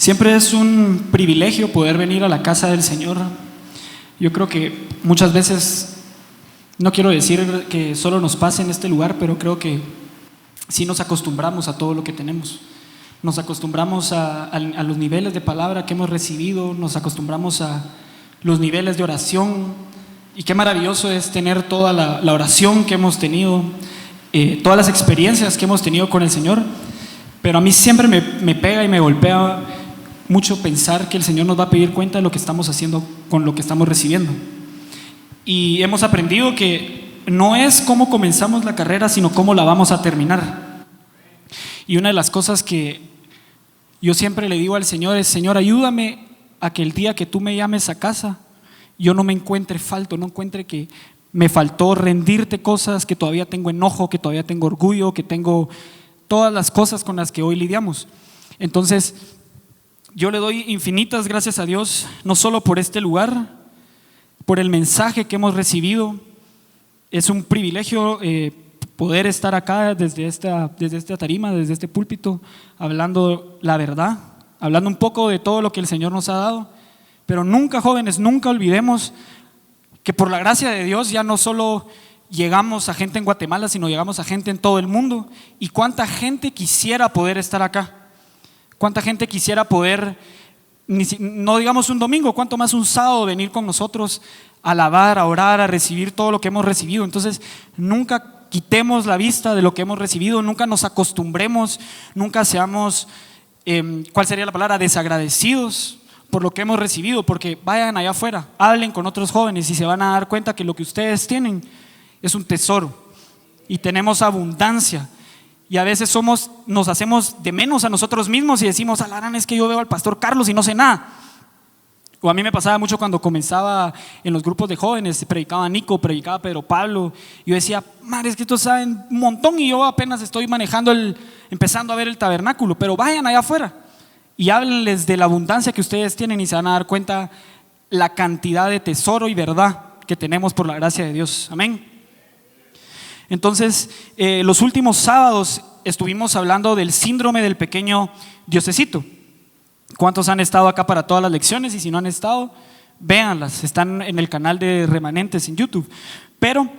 Siempre es un privilegio poder venir a la casa del Señor. Yo creo que muchas veces, no quiero decir que solo nos pase en este lugar, pero creo que sí nos acostumbramos a todo lo que tenemos. Nos acostumbramos a los niveles de palabra que hemos recibido, nos acostumbramos a los niveles de oración. Y qué maravilloso es tener toda la oración que hemos tenido, todas las experiencias que hemos tenido con el Señor. Pero a mí siempre me pega y me golpea mucho pensar que el Señor nos va a pedir cuenta de lo que estamos haciendo con lo que estamos recibiendo. Y hemos aprendido que no es cómo comenzamos la carrera, sino cómo la vamos a terminar. Y una de las cosas que yo siempre le digo al Señor es: Señor, ayúdame a que el día que tú me llames a casa, yo no me encuentre falto, no encuentre que me faltó rendirte cosas, que todavía tengo enojo, que todavía tengo orgullo, que tengo todas las cosas con las que hoy lidiamos. Entonces, yo le doy infinitas gracias a Dios, no solo por este lugar, por el mensaje que hemos recibido. Es un privilegio poder estar acá desde esta tarima, desde este púlpito, hablando la verdad, hablando un poco de todo lo que el Señor nos ha dado. Pero nunca, jóvenes, nunca olvidemos que por la gracia de Dios ya no solo llegamos a gente en Guatemala, sino llegamos a gente en todo el mundo. Y cuánta gente quisiera poder estar acá. Cuánta gente quisiera poder, no digamos un domingo, cuánto más un sábado, venir con nosotros a alabar, a orar, a recibir todo lo que hemos recibido. Entonces, nunca quitemos la vista de lo que hemos recibido, nunca nos acostumbremos, nunca seamos, ¿cuál sería la palabra?, desagradecidos por lo que hemos recibido, porque vayan allá afuera, hablen con otros jóvenes y se van a dar cuenta que lo que ustedes tienen es un tesoro y tenemos abundancia. Y a veces nos hacemos de menos a nosotros mismos y decimos: alarán, es que yo veo al pastor Carlos y no sé nada. O a mí me pasaba mucho cuando comenzaba en los grupos de jóvenes, predicaba Nico, predicaba Pedro Pablo. Yo decía: madre, es que estos saben un montón y yo apenas estoy empezando a ver el tabernáculo. Pero vayan allá afuera y háblenles de la abundancia que ustedes tienen y se van a dar cuenta la cantidad de tesoro y verdad que tenemos por la gracia de Dios. Amén. Entonces, los últimos sábados estuvimos hablando del síndrome del pequeño Diosecito. ¿Cuántos han estado acá para todas las lecciones? Y si no han estado, véanlas, están en el canal de Remanentes en YouTube. Pero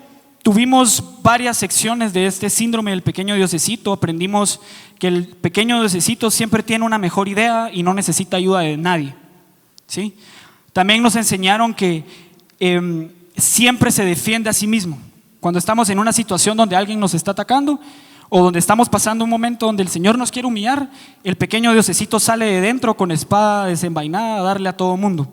tuvimos varias secciones de este síndrome del pequeño Diosecito. Aprendimos que el pequeño Diosecito siempre tiene una mejor idea y no necesita ayuda de nadie, ¿sí? También nos enseñaron que siempre se defiende a sí mismo. Cuando estamos en una situación donde alguien nos está atacando o donde estamos pasando un momento donde el Señor nos quiere humillar, el pequeño Diosecito sale de dentro con espada desenvainada a darle a todo mundo.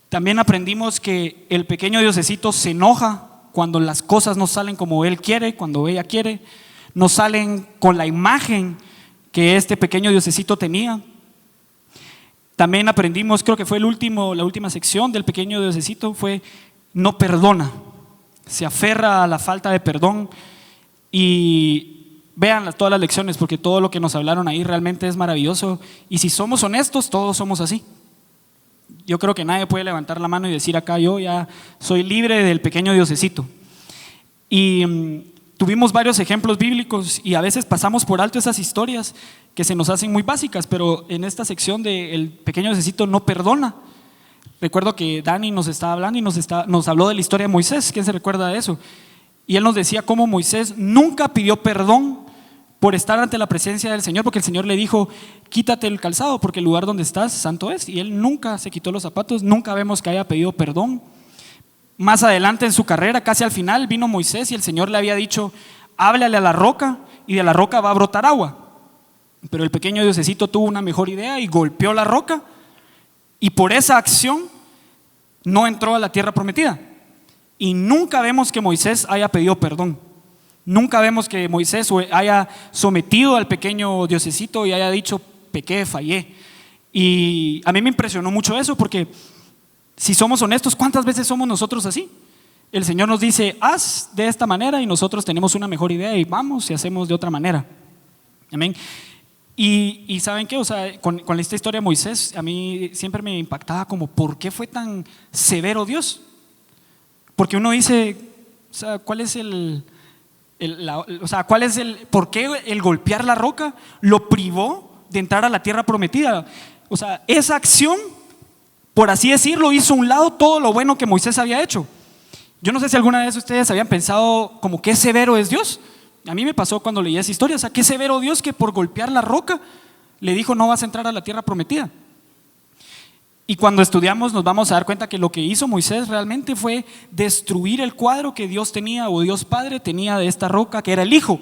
También aprendimos que el pequeño Diosecito se enoja cuando las cosas no salen como él quiere, cuando ella quiere, no salen con la imagen que este pequeño Diosecito tenía. También aprendimos, creo que fue la última sección del pequeño Diosecito, fue no perdona. Se aferra a la falta de perdón. Y vean todas las lecciones, porque todo lo que nos hablaron ahí realmente es maravilloso. Y si somos honestos, todos somos así. Yo creo que nadie puede levantar la mano y decir: acá yo ya soy libre del pequeño Diosecito. Y tuvimos varios ejemplos bíblicos y a veces pasamos por alto esas historias que se nos hacen muy básicas, pero en esta sección del pequeño Diosecito no perdona. Recuerdo que Dani nos estaba hablando y nos habló de la historia de Moisés. ¿Quién se recuerda de eso? Y él nos decía cómo Moisés nunca pidió perdón por estar ante la presencia del Señor, porque el Señor le dijo: quítate el calzado porque el lugar donde estás santo es. Y él nunca se quitó los zapatos, nunca vemos que haya pedido perdón. Más adelante en su carrera, casi al final, vino Moisés y el Señor le había dicho: háblale a la roca y de la roca va a brotar agua. Pero el pequeño Diosecito tuvo una mejor idea y golpeó la roca, y por esa acción no entró a la tierra prometida. Y nunca vemos que Moisés haya pedido perdón. Nunca vemos que Moisés haya sometido al pequeño Diosecito y haya dicho: pequé, fallé. Y a mí me impresionó mucho eso, porque si somos honestos, ¿cuántas veces somos nosotros así? El Señor nos dice: haz de esta manera, y nosotros tenemos una mejor idea y vamos y hacemos de otra manera. Amén. Y ¿saben qué? O sea, con esta historia de Moisés, a mí siempre me impactaba como: ¿por qué fue tan severo Dios? Porque uno dice, o sea, ¿cuál es ¿por qué el golpear la roca lo privó de entrar a la tierra prometida. O sea, esa acción, por así decirlo, hizo a un lado todo lo bueno que Moisés había hecho. Yo no sé si alguna vez ustedes habían pensado como qué severo es Dios. A mí me pasó cuando leí esa historia, o sea, qué severo Dios que por golpear la roca le dijo no vas a entrar a la tierra prometida. Y cuando estudiamos nos vamos a dar cuenta que lo que hizo Moisés realmente fue destruir el cuadro que Dios tenía, o Dios Padre tenía de esta roca que era el Hijo.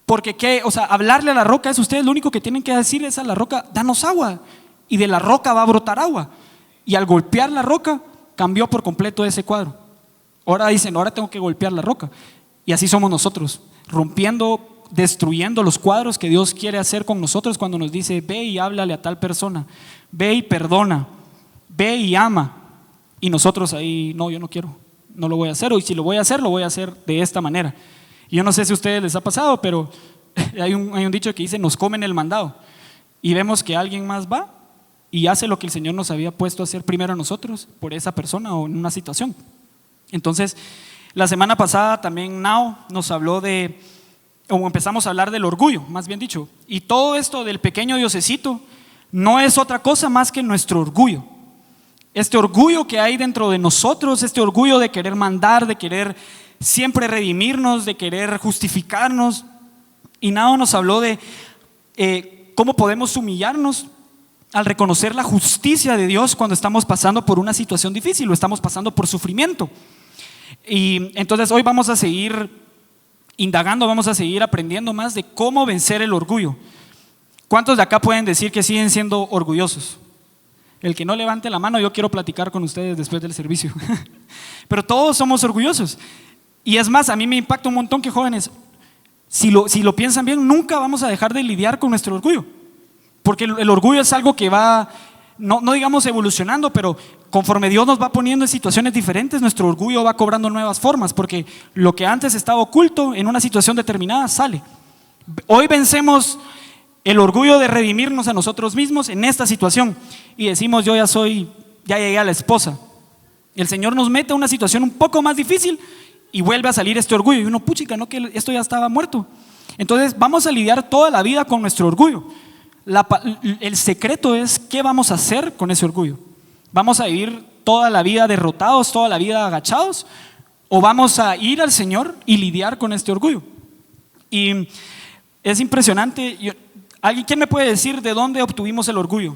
Porque qué, o sea, hablarle a la roca es ustedes lo único que tienen que decir es a la roca, danos agua, y de la roca va a brotar agua. Y al golpear la roca cambió por completo ese cuadro. Ahora dicen, ahora tengo que golpear la roca. Y así somos nosotros, rompiendo, destruyendo los cuadros que Dios quiere hacer con nosotros cuando nos dice, ve y háblale a tal persona, ve y perdona, ve y ama. Y nosotros ahí, no, yo no quiero, no lo voy a hacer, o si lo voy a hacer de esta manera. Y yo no sé si a ustedes les ha pasado, pero hay un dicho que dice, nos comen el mandado. Y vemos que alguien más va y hace lo que el Señor nos había puesto a hacer primero a nosotros, por esa persona o en una situación. Entonces, la semana pasada también Nao nos habló o empezamos a hablar del orgullo, más bien dicho. Y todo esto del pequeño diosecito no es otra cosa más que nuestro orgullo. Este orgullo que hay dentro de nosotros, este orgullo de querer mandar, de querer siempre redimirnos, de querer justificarnos. Y Nao nos habló de cómo podemos humillarnos al reconocer la justicia de Dios cuando estamos pasando por una situación difícil o estamos pasando por sufrimiento. Y entonces hoy vamos a seguir indagando, vamos a seguir aprendiendo más de cómo vencer el orgullo. ¿Cuántos de acá pueden decir que siguen siendo orgullosos? El que no levante la mano, yo quiero platicar con ustedes después del servicio. Pero todos somos orgullosos. Y es más, a mí me impacta un montón que jóvenes, si lo piensan bien, nunca vamos a dejar de lidiar con nuestro orgullo. Porque el orgullo es algo que va, no digamos evolucionando, pero conforme Dios nos va poniendo en situaciones diferentes, nuestro orgullo va cobrando nuevas formas, porque lo que antes estaba oculto en una situación determinada sale. Hoy vencemos el orgullo de redimirnos a nosotros mismos en esta situación y decimos, yo ya llegué a la esposa. El Señor nos mete a una situación un poco más difícil y vuelve a salir este orgullo. Y uno, puchica, no, que esto ya estaba muerto. Entonces vamos a lidiar toda la vida con nuestro orgullo. El secreto es qué vamos a hacer con ese orgullo. ¿Vamos a vivir toda la vida derrotados, toda la vida agachados? ¿O vamos a ir al Señor y lidiar con este orgullo? Y es impresionante. ¿Quién me puede decir de dónde obtuvimos el orgullo?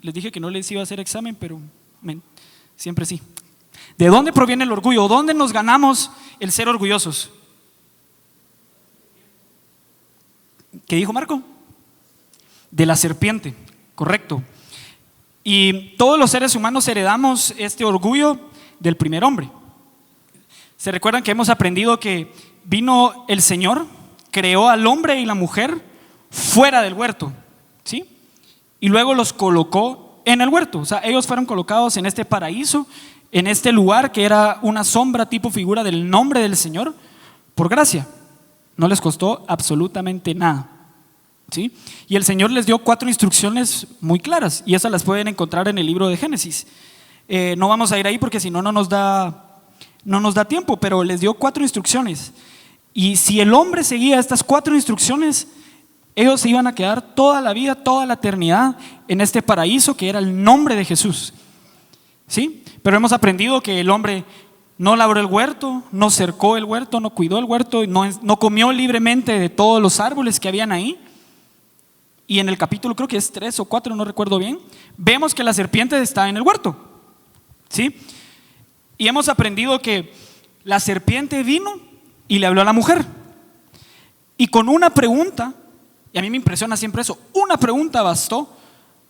Les dije que no les iba a hacer examen, pero siempre sí. ¿De dónde proviene el orgullo? ¿Dónde nos ganamos el ser orgullosos? ¿Qué dijo Marco? De la serpiente, correcto. Y todos los seres humanos heredamos este orgullo del primer hombre. ¿Se recuerdan que hemos aprendido que vino el Señor, creó al hombre y la mujer fuera del huerto, ¿sí? Y luego los colocó en el huerto. O sea, ellos fueron colocados en este paraíso, en este lugar que era una sombra tipo figura del nombre del Señor, por gracia. No les costó absolutamente nada. ¿Sí? Y el Señor les dio 4 instrucciones muy claras y esas las pueden encontrar en el libro de Génesis. No vamos a ir ahí porque si no, no nos da tiempo, pero les dio 4 instrucciones. Y si el hombre seguía estas 4 instrucciones, ellos se iban a quedar toda la vida, toda la eternidad en este paraíso que era el nombre de Jesús. ¿Sí? Pero hemos aprendido que el hombre no labró el huerto, no cercó el huerto, no cuidó el huerto, no comió libremente de todos los árboles que habían ahí. Y en el capítulo, creo que es 3 o 4, no recuerdo bien, vemos que la serpiente está en el huerto, ¿sí? Y hemos aprendido que la serpiente vino y le habló a la mujer. Y con una pregunta, y a mí me impresiona siempre eso, una pregunta bastó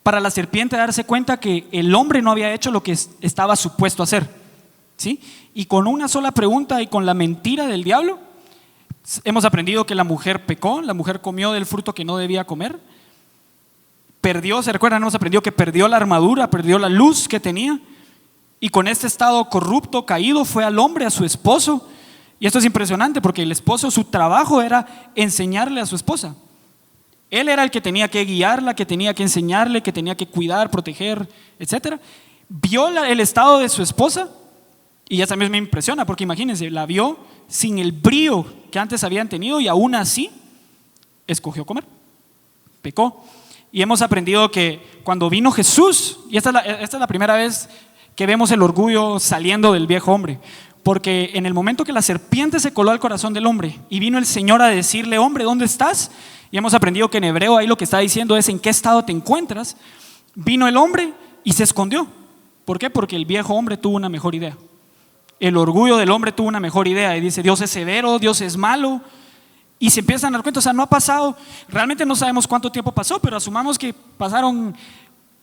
para la serpiente darse cuenta que el hombre no había hecho lo que estaba supuesto a hacer, ¿sí? Y con una sola pregunta y con la mentira del diablo, hemos aprendido que la mujer pecó, la mujer comió del fruto que no debía comer. Perdió, ¿se recuerdan? Hemos aprendido que perdió la armadura, perdió la luz que tenía. Y con este estado corrupto, caído, fue al hombre, a su esposo. Y esto es impresionante porque el esposo, su trabajo era enseñarle a su esposa. Él era el que tenía que guiarla, que tenía que enseñarle, que tenía que cuidar, proteger, etc. Vio el estado de su esposa y ya también me impresiona porque imagínense, la vio sin el brío que antes habían tenido y aún así escogió comer. pecó. Y hemos aprendido que cuando vino Jesús, y esta es la primera vez que vemos el orgullo saliendo del viejo hombre, porque en el momento que la serpiente se coló al corazón del hombre y vino el Señor a decirle, hombre, ¿dónde estás? Y hemos aprendido que en hebreo ahí lo que está diciendo es en qué estado te encuentras. Vino el hombre y se escondió. ¿Por qué? Porque el viejo hombre tuvo una mejor idea. El orgullo del hombre tuvo una mejor idea y dice, Dios es severo, Dios es malo. Y se empiezan a dar cuenta, o sea, no ha pasado, realmente no sabemos cuánto tiempo pasó, pero asumamos que pasaron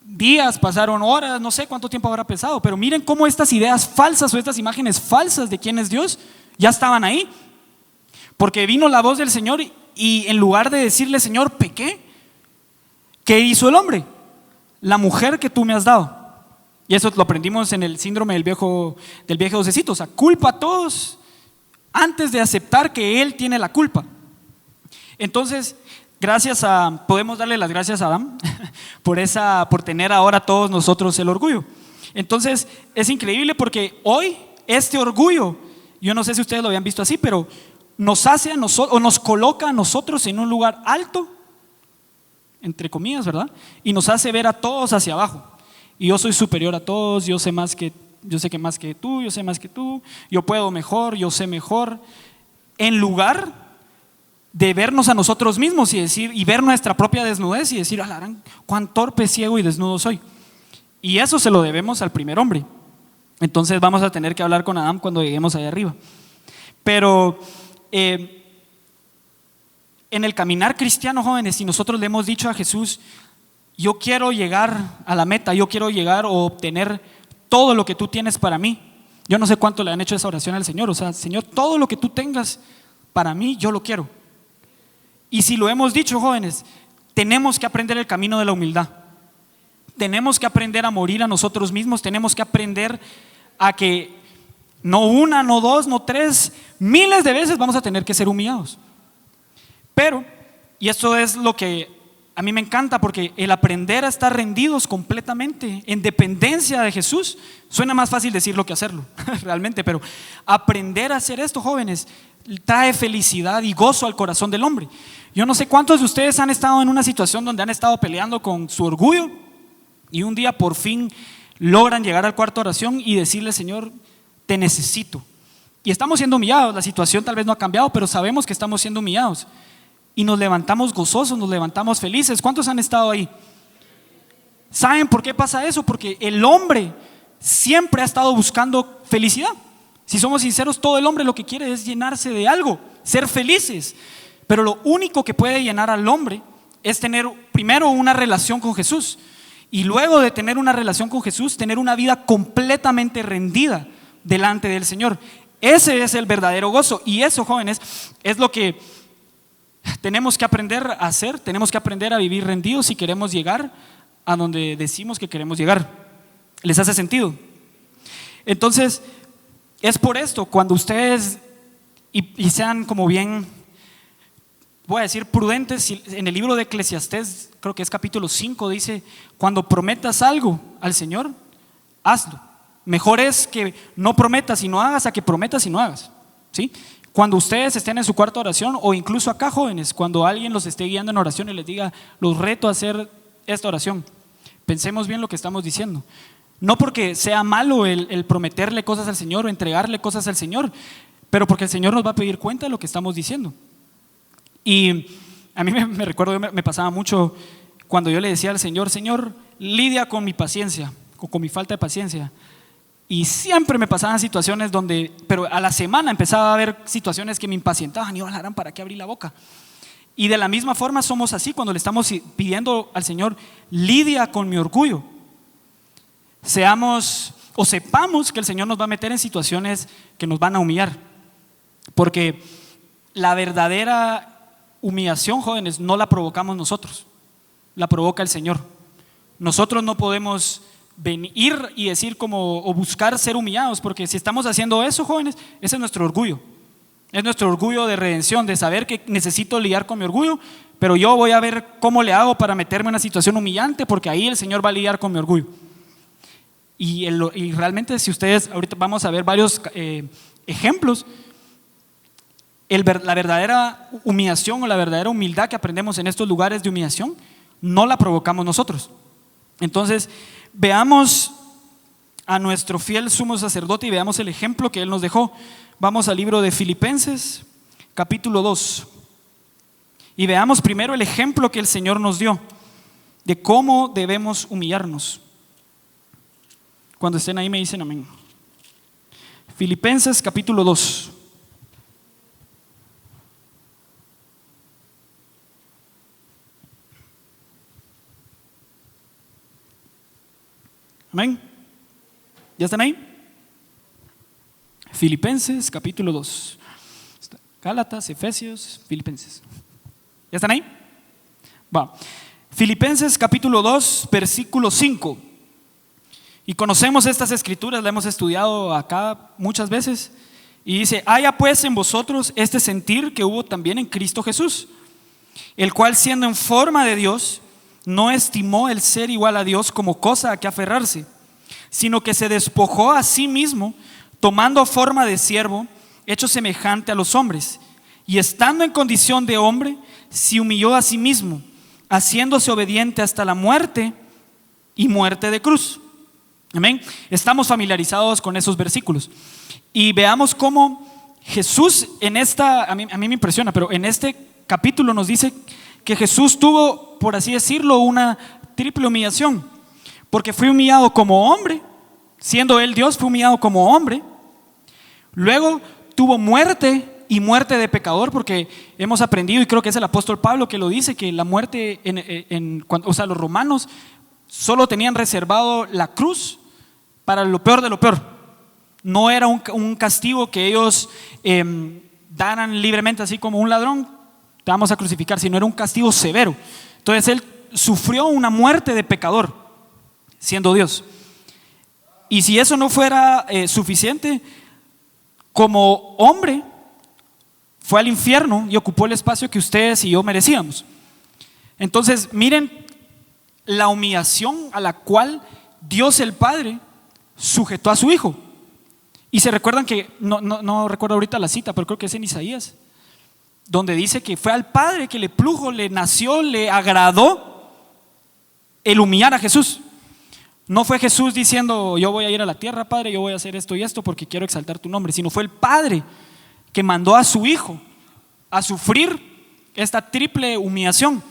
días, pasaron horas, no sé cuánto tiempo habrá pasado, pero miren cómo estas ideas falsas o estas imágenes falsas de quién es Dios ya estaban ahí. Porque vino la voz del Señor y en lugar de decirle, Señor, pequé, ¿qué hizo el hombre? La mujer que tú me has dado. Y eso lo aprendimos en el síndrome del viejo docecito, o sea, culpa a todos antes de aceptar que él tiene la culpa. Entonces, podemos darle las gracias a Adán por tener ahora todos nosotros el orgullo. Entonces, es increíble porque hoy este orgullo, yo no sé si ustedes lo habían visto así, pero nos hace a nosotros, o nos coloca a nosotros en un lugar alto, entre comillas, ¿verdad? Y nos hace ver a todos hacia abajo. Y yo soy superior a todos, yo sé que más que tú, yo sé más que tú, yo puedo mejor, yo sé mejor. En lugar de vernos a nosotros mismos y ver nuestra propia desnudez y decir, alarán, cuán torpe, ciego y desnudo soy. Y eso se lo debemos al primer hombre. Entonces vamos a tener que hablar con Adán cuando lleguemos allá arriba. Pero en el caminar cristiano, jóvenes, si nosotros le hemos dicho a Jesús, yo quiero llegar a la meta, yo quiero llegar o obtener todo lo que tú tienes para mí. Yo no sé cuánto le han hecho esa oración al Señor, o sea, Señor, todo lo que tú tengas para mí, yo lo quiero. Y si lo hemos dicho, jóvenes, tenemos que aprender el camino de la humildad. Tenemos que aprender a morir a nosotros mismos, tenemos que aprender a que no una, no dos, no tres, miles de veces vamos a tener que ser humillados. Pero, y esto es lo que a mí me encanta, porque el aprender a estar rendidos completamente en dependencia de Jesús, suena más fácil decirlo que hacerlo, realmente, pero aprender a hacer esto, jóvenes, trae felicidad y gozo al corazón del hombre. Yo no sé cuántos de ustedes han estado en una situación donde han estado peleando con su orgullo y un día por fin logran llegar al cuarto de oración y decirle, Señor, te necesito. Y estamos siendo humillados, la situación tal vez no ha cambiado, pero sabemos que estamos siendo humillados. Y nos levantamos gozosos, nos levantamos felices. ¿Cuántos han estado ahí? ¿Saben por qué pasa eso? Porque el hombre siempre ha estado buscando felicidad. Si somos sinceros, todo el hombre lo que quiere es llenarse de algo, ser felices. Pero lo único que puede llenar al hombre es tener primero una relación con Jesús. Y luego de tener una relación con Jesús, tener una vida completamente rendida delante del Señor. Ese es el verdadero gozo. Y eso, jóvenes, es lo que tenemos que aprender a hacer. Tenemos que aprender a vivir rendidos si queremos llegar a donde decimos que queremos llegar. ¿Les hace sentido? Entonces, es por esto, cuando ustedes y sean como bien, voy a decir prudentes, en el libro de Eclesiastés, creo que es capítulo 5, dice, cuando prometas algo al Señor, hazlo. Mejor es que no prometas y no hagas a que prometas y no hagas, ¿sí? Cuando ustedes estén en su cuarta oración, o incluso acá, jóvenes, cuando alguien los esté guiando en oración y les diga, los reto a hacer esta oración, pensemos bien lo que estamos diciendo. No porque sea malo el prometerle cosas al Señor o entregarle cosas al Señor, pero porque el Señor nos va a pedir cuenta de lo que estamos diciendo. Y a mí me recuerdo, me pasaba mucho cuando yo le decía al Señor, Señor, lidia con mi paciencia, con mi falta de paciencia. Y siempre me pasaban situaciones donde, pero a la semana empezaba a haber situaciones que me impacientaban y hablarán, ¿para qué abrí la boca? Y de la misma forma somos así cuando le estamos pidiendo al Señor, lidia con mi orgullo. Seamos o sepamos que el Señor nos va a meter en situaciones que nos van a humillar, porque la verdadera humillación, jóvenes, no la provocamos nosotros, la provoca el Señor. Nosotros no podemos venir y decir o buscar ser humillados, porque si estamos haciendo eso, jóvenes, ese es nuestro orgullo. Es nuestro orgullo de redención, de saber que necesito lidiar con mi orgullo, pero yo voy a ver cómo le hago para meterme en una situación humillante, porque ahí el Señor va a lidiar con mi orgullo. Y realmente, si ustedes, ahorita vamos a ver varios ejemplos, la verdadera humillación o la verdadera humildad que aprendemos en estos lugares de humillación, no la provocamos nosotros. Entonces, veamos a nuestro fiel sumo sacerdote y veamos el ejemplo que él nos dejó. Vamos al libro de Filipenses, capítulo 2. Y veamos primero el ejemplo que el Señor nos dio de cómo debemos humillarnos. Cuando estén ahí me dicen amén. Filipenses, capítulo 2. Amén. ¿Ya están ahí? Filipenses capítulo 2. Gálatas, Efesios, Filipenses. ¿Ya están ahí? Va. Filipenses capítulo 2, versículo 5. Y conocemos estas escrituras, la hemos estudiado acá muchas veces. Y dice: haya pues en vosotros este sentir que hubo también en Cristo Jesús, el cual siendo en forma de Dios, no estimó el ser igual a Dios como cosa a que aferrarse, sino que se despojó a sí mismo, tomando forma de siervo, hecho semejante a los hombres, y estando en condición de hombre, se humilló a sí mismo, haciéndose obediente hasta la muerte y muerte de cruz. Amén. Estamos familiarizados con esos versículos y veamos cómo Jesús en esta, a mí me impresiona, pero en este capítulo nos dice que Jesús tuvo, por así decirlo, una triple humillación, porque fue humillado como hombre, siendo él Dios, fue humillado como hombre. Luego tuvo muerte y muerte de pecador, porque hemos aprendido, y creo que es el apóstol Pablo que lo dice, que la muerte, o sea, los romanos solo tenían reservado la cruz para lo peor de lo peor. No era un castigo que ellos daran libremente, así como un ladrón, te vamos a crucificar, sino era un castigo severo. Entonces él sufrió una muerte de pecador, siendo Dios. Y si eso no fuera suficiente, como hombre fue al infierno y ocupó el espacio que ustedes y yo merecíamos. Entonces miren la humillación a la cual Dios el Padre sujetó a su Hijo. Y se recuerdan que, no recuerdo ahorita la cita, pero creo que es en Isaías, donde dice que fue al Padre que le plujo, le nació, le agradó el humillar a Jesús. No fue Jesús diciendo: yo voy a ir a la tierra, Padre, yo voy a hacer esto y esto porque quiero exaltar tu nombre, sino fue el Padre que mandó a su Hijo a sufrir esta triple humillación.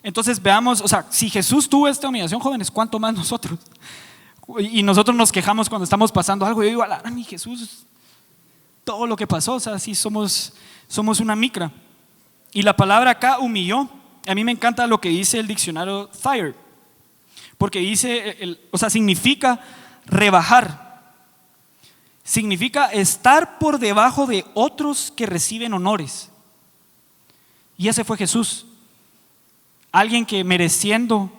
Entonces veamos, o sea, si Jesús tuvo esta humillación, jóvenes, ¿cuánto más nosotros? Y nosotros nos quejamos cuando estamos pasando algo. Yo digo: mi Jesús, todo lo que pasó, o sea, sí somos una micra. Y la palabra acá, humilló, a mí me encanta lo que dice el diccionario Thayer, porque dice, o sea, significa rebajar, significa estar por debajo de otros que reciben honores. Y ese fue Jesús, alguien que mereciendo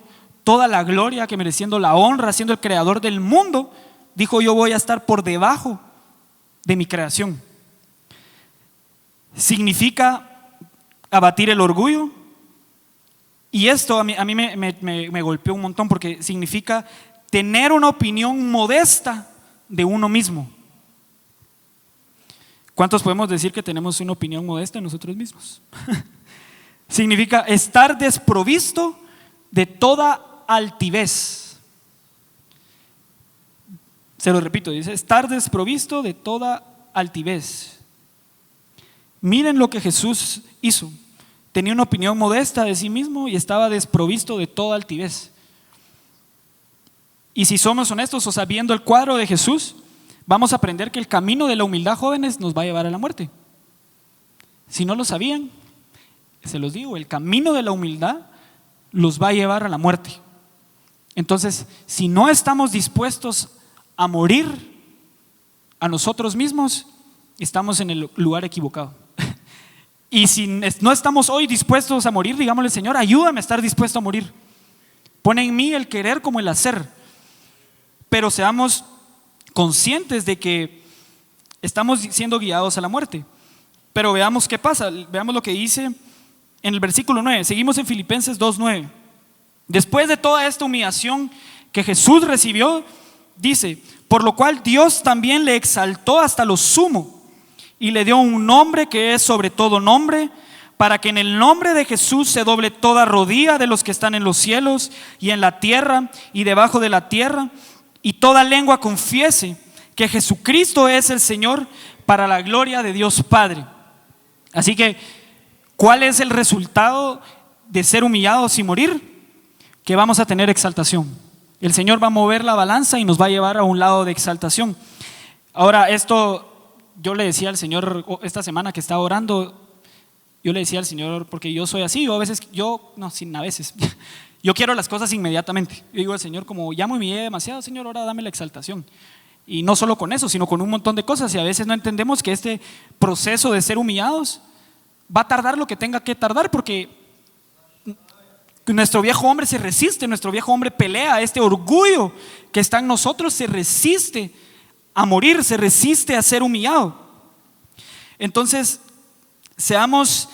toda la gloria, que mereciendo la honra, siendo el creador del mundo, dijo: yo voy a estar por debajo de mi creación. Significa abatir el orgullo. Y esto a mí me golpeó un montón, porque significa tener una opinión modesta de uno mismo. ¿Cuántos podemos decir que tenemos una opinión modesta de nosotros mismos? Significa estar desprovisto de toda altivez. Se lo repito, dice: estar desprovisto de toda altivez. Miren lo que Jesús hizo. Tenía una opinión modesta de sí mismo y estaba desprovisto de toda altivez. Y si somos honestos, o sea, viendo el cuadro de Jesús, vamos a aprender que el camino de la humildad, jóvenes, nos va a llevar a la muerte. Si no lo sabían, se los digo, el camino de la humildad los va a llevar a la muerte. Entonces, si no estamos dispuestos a morir a nosotros mismos, estamos en el lugar equivocado. Y si no estamos hoy dispuestos a morir, digámosle: Señor, ayúdame a estar dispuesto a morir. Pon en mí el querer como el hacer. Pero seamos conscientes de que estamos siendo guiados a la muerte. Pero veamos qué pasa, veamos lo que dice en el versículo 9. Seguimos en Filipenses 2:9. Después de toda esta humillación que Jesús recibió, dice: por lo cual Dios también le exaltó hasta lo sumo y le dio un nombre que es sobre todo nombre, para que en el nombre de Jesús se doble toda rodilla de los que están en los cielos y en la tierra y debajo de la tierra, y toda lengua confiese que Jesucristo es el Señor, para la gloria de Dios Padre. Así que, ¿cuál es el resultado de ser humillados y morir? Que vamos a tener exaltación. El Señor va a mover la balanza y nos va a llevar a un lado de exaltación. Ahora, esto yo le decía al Señor esta semana que estaba orando. Yo le decía al Señor, porque yo soy así, yo quiero las cosas inmediatamente. Yo digo al Señor, como ya me humillé demasiado, Señor, ahora dame la exaltación. Y no solo con eso, sino con un montón de cosas. Y a veces no entendemos que este proceso de ser humillados va a tardar lo que tenga que tardar, porque nuestro viejo hombre se resiste, nuestro viejo hombre pelea. Este orgullo que está en nosotros se resiste a morir, se resiste a ser humillado. Entonces, seamos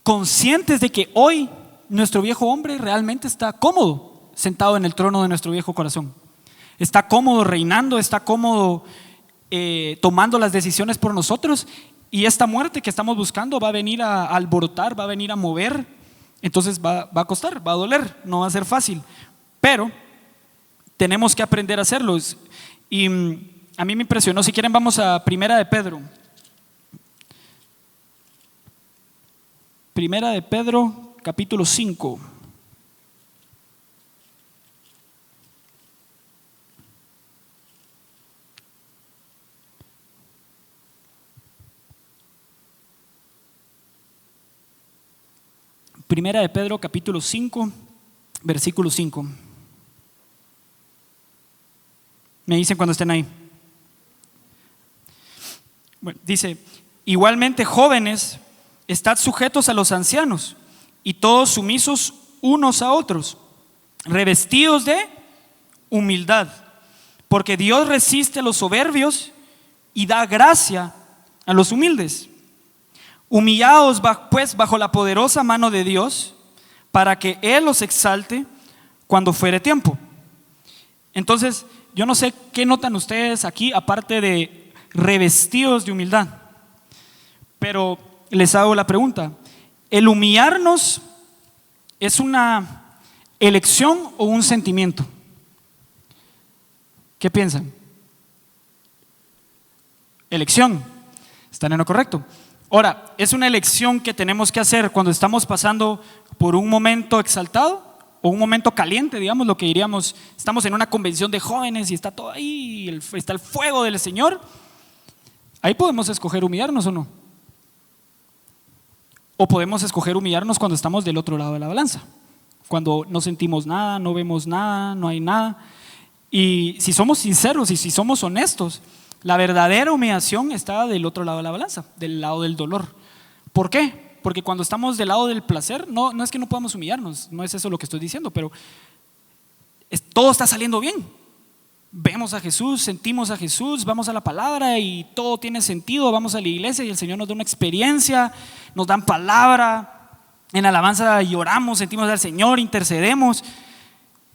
conscientes de que hoy nuestro viejo hombre realmente está cómodo sentado en el trono de nuestro viejo corazón. Está cómodo reinando, está cómodo tomando las decisiones por nosotros, y esta muerte que estamos buscando va a venir a alborotar, va a venir a mover. Entonces va a costar, va a doler, no va a ser fácil, pero tenemos que aprender a hacerlo. Y a mí me impresionó. Si quieren, vamos a Primera de Pedro. Primera de Pedro, capítulo 5. Primera de Pedro, capítulo 5, versículo 5. Me dicen cuando estén ahí. Bueno, dice: igualmente, jóvenes, estad sujetos a los ancianos, y todos sumisos unos a otros, revestidos de humildad, porque Dios resiste a los soberbios y da gracia a los humildes. Humillaos pues bajo la poderosa mano de Dios, para que Él los exalte cuando fuere tiempo. Entonces, yo no sé qué notan ustedes aquí, aparte de revestidos de humildad, pero les hago la pregunta: ¿el humillarnos es una elección o un sentimiento? ¿Qué piensan? Elección. Están en lo correcto. Ahora, ¿es una elección que tenemos que hacer cuando estamos pasando por un momento exaltado o un momento caliente, digamos, lo que diríamos, estamos en una convención de jóvenes y está todo ahí, está el fuego del Señor? Ahí podemos escoger humillarnos o no. O podemos escoger humillarnos cuando estamos del otro lado de la balanza, cuando no sentimos nada, no vemos nada, no hay nada. Y si somos sinceros y si somos honestos, la verdadera humillación está del otro lado de la balanza, del lado del dolor. ¿Por qué? Porque cuando estamos del lado del placer, no es que no podamos humillarnos, no es eso lo que estoy diciendo, pero todo está saliendo bien. Vemos a Jesús, sentimos a Jesús, vamos a la palabra y todo tiene sentido. Vamos a la iglesia y el Señor nos da una experiencia, nos dan palabra, en alabanza lloramos, sentimos al Señor, intercedemos,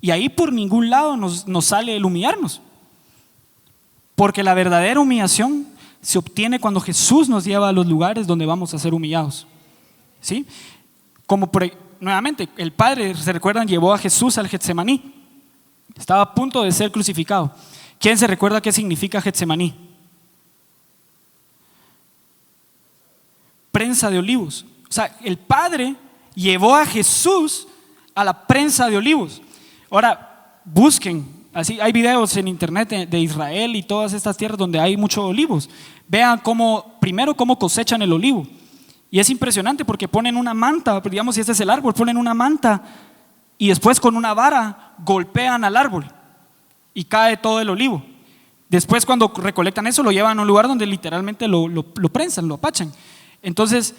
y ahí por ningún lado nos sale el humillarnos. Porque la verdadera humillación se obtiene cuando Jesús nos lleva a los lugares donde vamos a ser humillados. ¿Sí? Como nuevamente, el Padre, ¿se recuerdan? Llevó a Jesús al Getsemaní. Estaba a punto de ser crucificado. ¿Quién se recuerda qué significa Getsemaní? Prensa de olivos. O sea, el Padre llevó a Jesús a la prensa de olivos. Ahora, busquen. Así, hay videos en internet de Israel y todas estas tierras donde hay muchos olivos. Vean primero cómo cosechan el olivo. Y es impresionante porque ponen una manta, digamos, si este es el árbol, ponen una manta y después con una vara golpean al árbol y cae todo el olivo. Después, cuando recolectan eso, lo llevan a un lugar donde literalmente lo prensan, lo apachan. Entonces,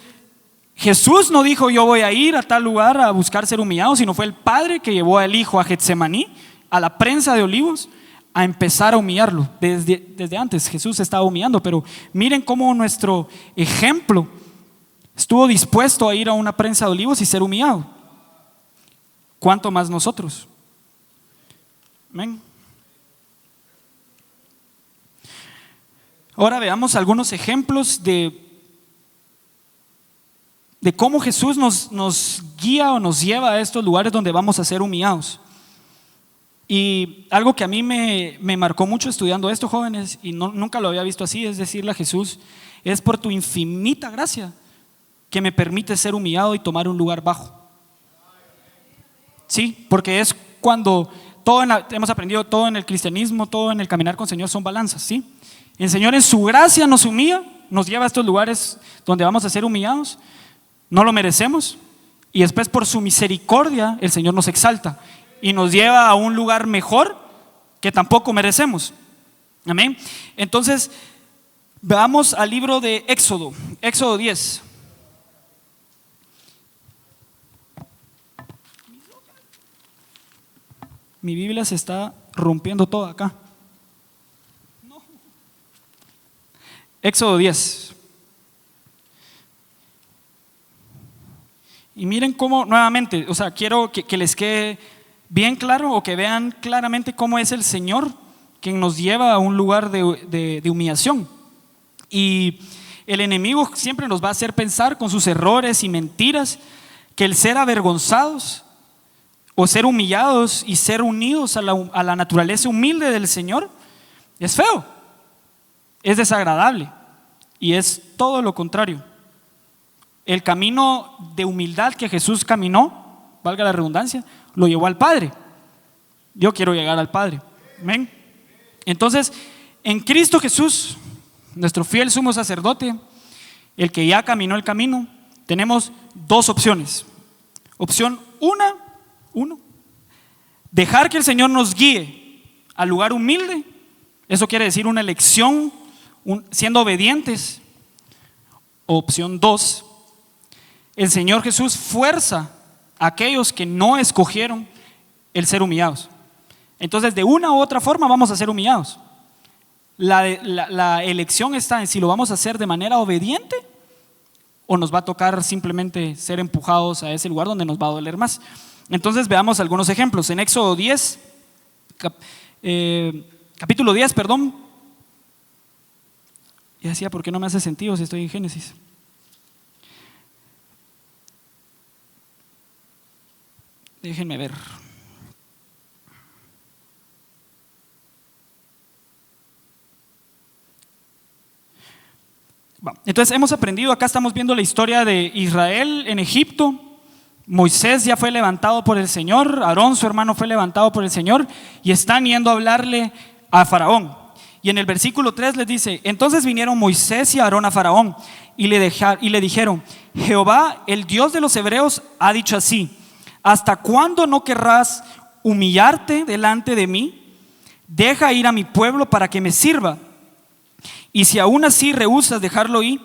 Jesús no dijo: yo voy a ir a tal lugar a buscar ser humillado, sino fue el Padre que llevó al Hijo a Getsemaní, a la prensa de olivos, a empezar a humillarlo. Desde antes Jesús estaba humillando, pero miren cómo nuestro ejemplo estuvo dispuesto a ir a una prensa de olivos y ser humillado. ¿Cuánto más nosotros? Amén. Ahora veamos algunos ejemplos de cómo Jesús nos guía o nos lleva a estos lugares donde vamos a ser humillados. Y algo que a mí me marcó mucho estudiando esto, jóvenes, y nunca lo había visto así, es decirle a Jesús: es por tu infinita gracia que me permite ser humillado y tomar un lugar bajo. Sí, porque es cuando hemos aprendido todo en el cristianismo, todo en el caminar con el Señor son balanzas, ¿sí? El Señor en su gracia nos humilla, nos lleva a estos lugares donde vamos a ser humillados, no lo merecemos, y después por su misericordia el Señor nos exalta y nos lleva a un lugar mejor que tampoco merecemos. Amén. Entonces, veamos al libro de Éxodo, Éxodo 10. Mi Biblia se está rompiendo toda acá. No. Éxodo 10. Y miren cómo, nuevamente, o sea, quiero que les quede bien claro, o que vean claramente cómo es el Señor quien nos lleva a un lugar de humillación. Y el enemigo siempre nos va a hacer pensar con sus errores y mentiras que el ser avergonzados o ser humillados y ser unidos a la naturaleza humilde del Señor es feo, es desagradable, y es todo lo contrario. El camino de humildad que Jesús caminó, valga la redundancia, lo llevó al Padre. Yo quiero llegar al Padre. Amén. Entonces, en Cristo Jesús, nuestro fiel sumo sacerdote, el que ya caminó el camino, tenemos dos opciones. Opción uno, dejar que el Señor nos guíe al lugar humilde. Eso quiere decir una elección, siendo obedientes. Opción 2, el Señor Jesús fuerza a aquellos que no escogieron el ser humillados. Entonces, de una u otra forma vamos a ser humillados. La elección está en si lo vamos a hacer de manera obediente o nos va a tocar simplemente ser empujados a ese lugar donde nos va a doler más. Entonces, veamos algunos ejemplos. En Éxodo 10, capítulo 10, perdón. Y decía, ¿por qué no me hace sentido si estoy en Génesis? Déjenme ver. Bueno, entonces hemos aprendido, acá estamos viendo la historia de Israel en Egipto. Moisés ya fue levantado por el Señor, Aarón su hermano fue levantado por el Señor, y están yendo a hablarle a Faraón. Y en el versículo 3 les dice: entonces vinieron Moisés y Aarón a Faraón y le dijeron: Jehová, el Dios de los hebreos, ha dicho así: ¿hasta cuándo no querrás humillarte delante de mí? Deja ir a mi pueblo para que me sirva. Y si aún así rehusas dejarlo ir,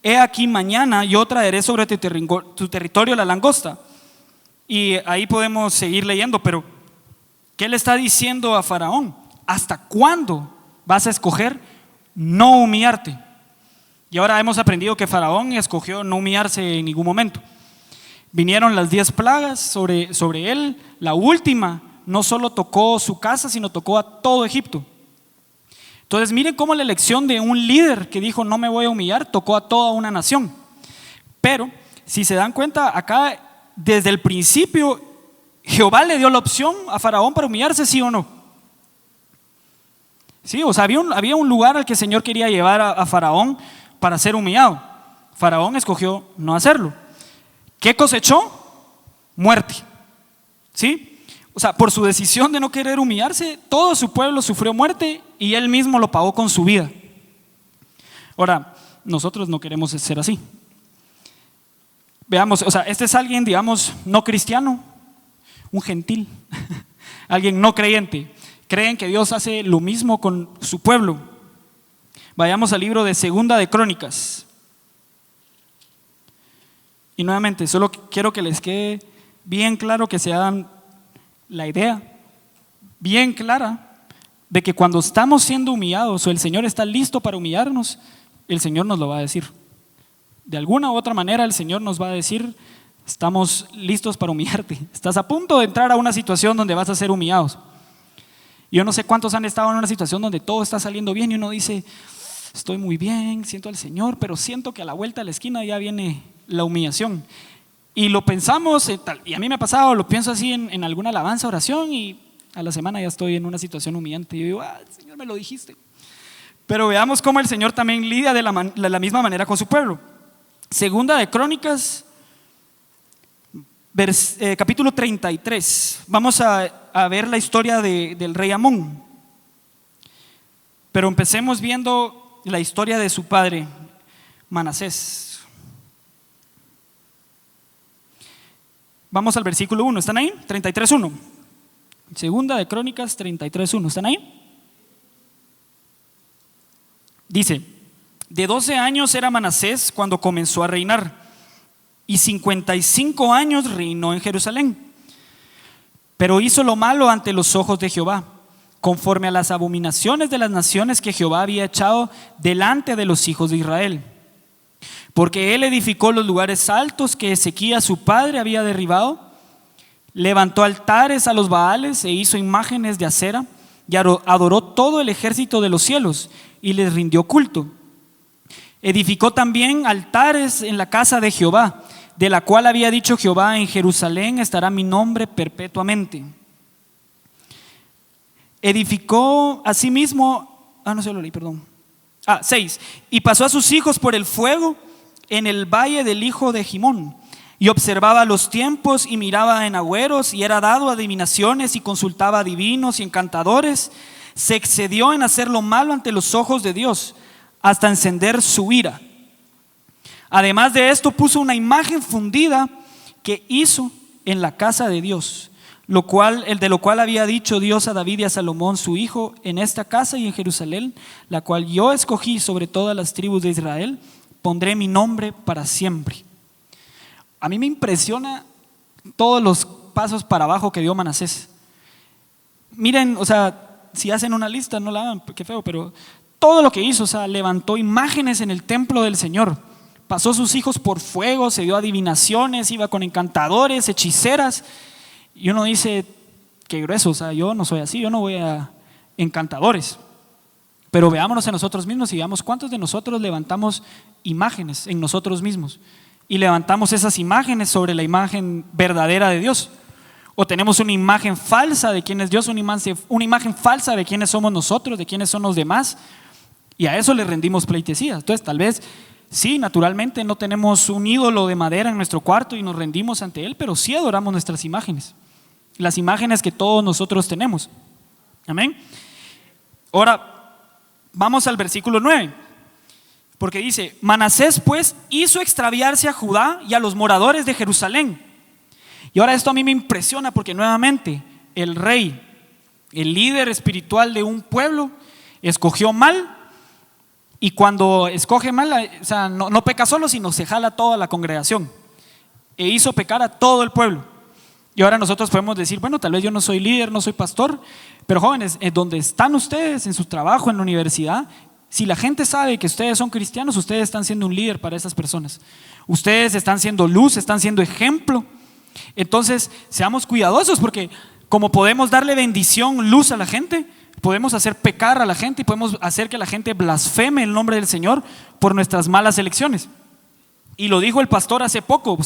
he aquí mañana yo traeré sobre tu territorio la langosta. Y ahí podemos seguir leyendo, pero ¿qué le está diciendo a Faraón? ¿Hasta cuándo vas a escoger no humillarte? Y ahora hemos aprendido que Faraón escogió no humillarse en ningún momento. Vinieron las 10 plagas sobre él. La última no solo tocó su casa, sino tocó a todo Egipto. Entonces miren cómo la elección de un líder que dijo no me voy a humillar tocó a toda una nación. Pero si se dan cuenta, acá desde el principio Jehová le dio la opción a Faraón para humillarse, ¿sí o no? Sí, o sea, había un lugar al que el Señor quería llevar a Faraón para ser humillado. Faraón escogió no hacerlo. ¿Qué cosechó? Muerte. ¿Sí? O sea, por su decisión de no querer humillarse, todo su pueblo sufrió muerte y él mismo lo pagó con su vida. Ahora, nosotros no queremos ser así. Veamos, o sea, este es alguien, digamos, no cristiano, un gentil, alguien no creyente. Creen que Dios hace lo mismo con su pueblo. Vayamos al libro de Segunda de Crónicas. Y nuevamente, solo quiero que les quede bien claro, que se hagan la idea bien clara de que cuando estamos siendo humillados o el Señor está listo para humillarnos, el Señor nos lo va a decir. De alguna u otra manera el Señor nos va a decir: estamos listos para humillarte. Estás a punto de entrar a una situación donde vas a ser humillados. Yo no sé cuántos han estado en una situación donde todo está saliendo bien y uno dice: estoy muy bien, siento al Señor, pero siento que a la vuelta de la esquina ya viene la humillación. Y lo pensamos, y a mí me ha pasado, lo pienso así en alguna alabanza, oración, y a la semana ya estoy en una situación humillante. Y yo digo, Señor, me lo dijiste. Pero veamos cómo el Señor también lidia de la misma manera con su pueblo. Segunda de Crónicas, capítulo 33. Vamos a ver la historia del rey Amón. Pero empecemos viendo la historia de su padre, Manasés. Vamos al versículo 1, ¿están ahí? 33:1. Segunda de Crónicas 33:1, ¿están ahí? Dice, de 12 años era Manasés cuando comenzó a reinar, y 55 años reinó en Jerusalén. Pero hizo lo malo ante los ojos de Jehová, conforme a las abominaciones de las naciones que Jehová había echado delante de los hijos de Israel. Porque él edificó los lugares altos que Ezequías su padre había derribado, levantó altares a los Baales e hizo imágenes de acera, y adoró todo el ejército de los cielos y les rindió culto. Edificó también altares en la casa de Jehová, de la cual había dicho Jehová: en Jerusalén estará mi nombre perpetuamente. Edificó asimismo, 6. Y pasó a sus hijos por el fuego en el valle del hijo de Gimón, y observaba los tiempos y miraba en agüeros, y era dado a adivinaciones y consultaba a divinos y encantadores. Se excedió en hacer lo malo ante los ojos de Dios, hasta encender su ira. Además de esto, puso una imagen fundida que hizo en la casa de Dios, de lo cual había dicho Dios a David y a Salomón su hijo: en esta casa y en Jerusalén, la cual yo escogí sobre todas las tribus de Israel, pondré mi nombre para siempre. A mí me impresiona todos los pasos para abajo que dio Manasés. Miren, si hacen una lista, no la hagan, qué feo, pero todo lo que hizo, levantó imágenes en el templo del Señor, pasó sus hijos por fuego, se dio adivinaciones, iba con encantadores, hechiceras, y uno dice, qué grueso, yo no soy así, yo no voy a encantadores. Pero veámonos en nosotros mismos y veamos cuántos de nosotros levantamos imágenes en nosotros mismos y levantamos esas imágenes sobre la imagen verdadera de Dios. O tenemos una imagen falsa de quién es Dios, una imagen falsa de quiénes somos nosotros, de quiénes son los demás, y a eso le rendimos pleitesía. Entonces tal vez sí, naturalmente no tenemos un ídolo de madera en nuestro cuarto y nos rendimos ante él, pero sí adoramos nuestras imágenes, las imágenes que todos nosotros tenemos. Amén. Ahora vamos al versículo 9, porque dice: Manasés pues hizo extraviarse a Judá y a los moradores de Jerusalén. Y ahora esto a mí me impresiona, porque nuevamente el rey, el líder espiritual de un pueblo, escogió mal, y cuando escoge mal, no peca solo, sino se jala toda la congregación e hizo pecar a todo el pueblo. Y ahora nosotros podemos decir, bueno, tal vez yo no soy líder, no soy pastor, pero jóvenes, donde están ustedes, en su trabajo, en la universidad, si la gente sabe que ustedes son cristianos, ustedes están siendo un líder para esas personas. Ustedes están siendo luz, están siendo ejemplo. Entonces, seamos cuidadosos, porque como podemos darle bendición, luz a la gente, podemos hacer pecar a la gente y podemos hacer que la gente blasfeme el nombre del Señor por nuestras malas elecciones. Y lo dijo el pastor hace poco,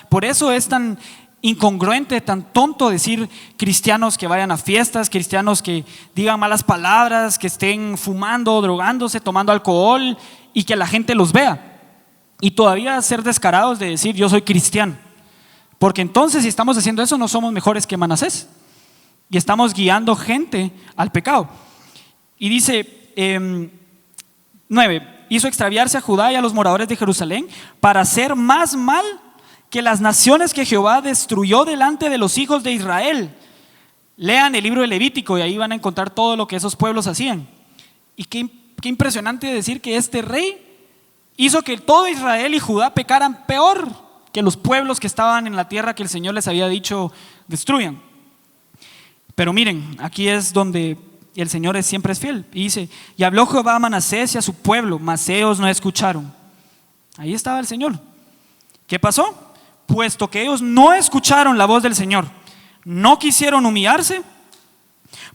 por eso es tan incongruente, tan tonto decir cristianos que vayan a fiestas, cristianos que digan malas palabras, que estén fumando, drogándose, tomando alcohol y que la gente los vea. Y todavía ser descarados de decir yo soy cristiano. Porque entonces si estamos haciendo eso no somos mejores que Manasés y estamos guiando gente al pecado. Y dice 9, hizo extraviarse a Judá y a los moradores de Jerusalén para hacer más mal que las naciones que Jehová destruyó delante de los hijos de Israel. Lean el libro de Levítico y ahí van a encontrar todo lo que esos pueblos hacían. Y qué impresionante decir que este rey hizo que todo Israel y Judá pecaran peor que los pueblos que estaban en la tierra que el Señor les había dicho destruyan. Pero miren, aquí es donde el Señor siempre es fiel. Y dice: y habló Jehová a Manasés y a su pueblo, mas ellos no escucharon. Ahí estaba el Señor. ¿Qué pasó? Puesto que ellos no escucharon la voz del Señor, no quisieron humillarse,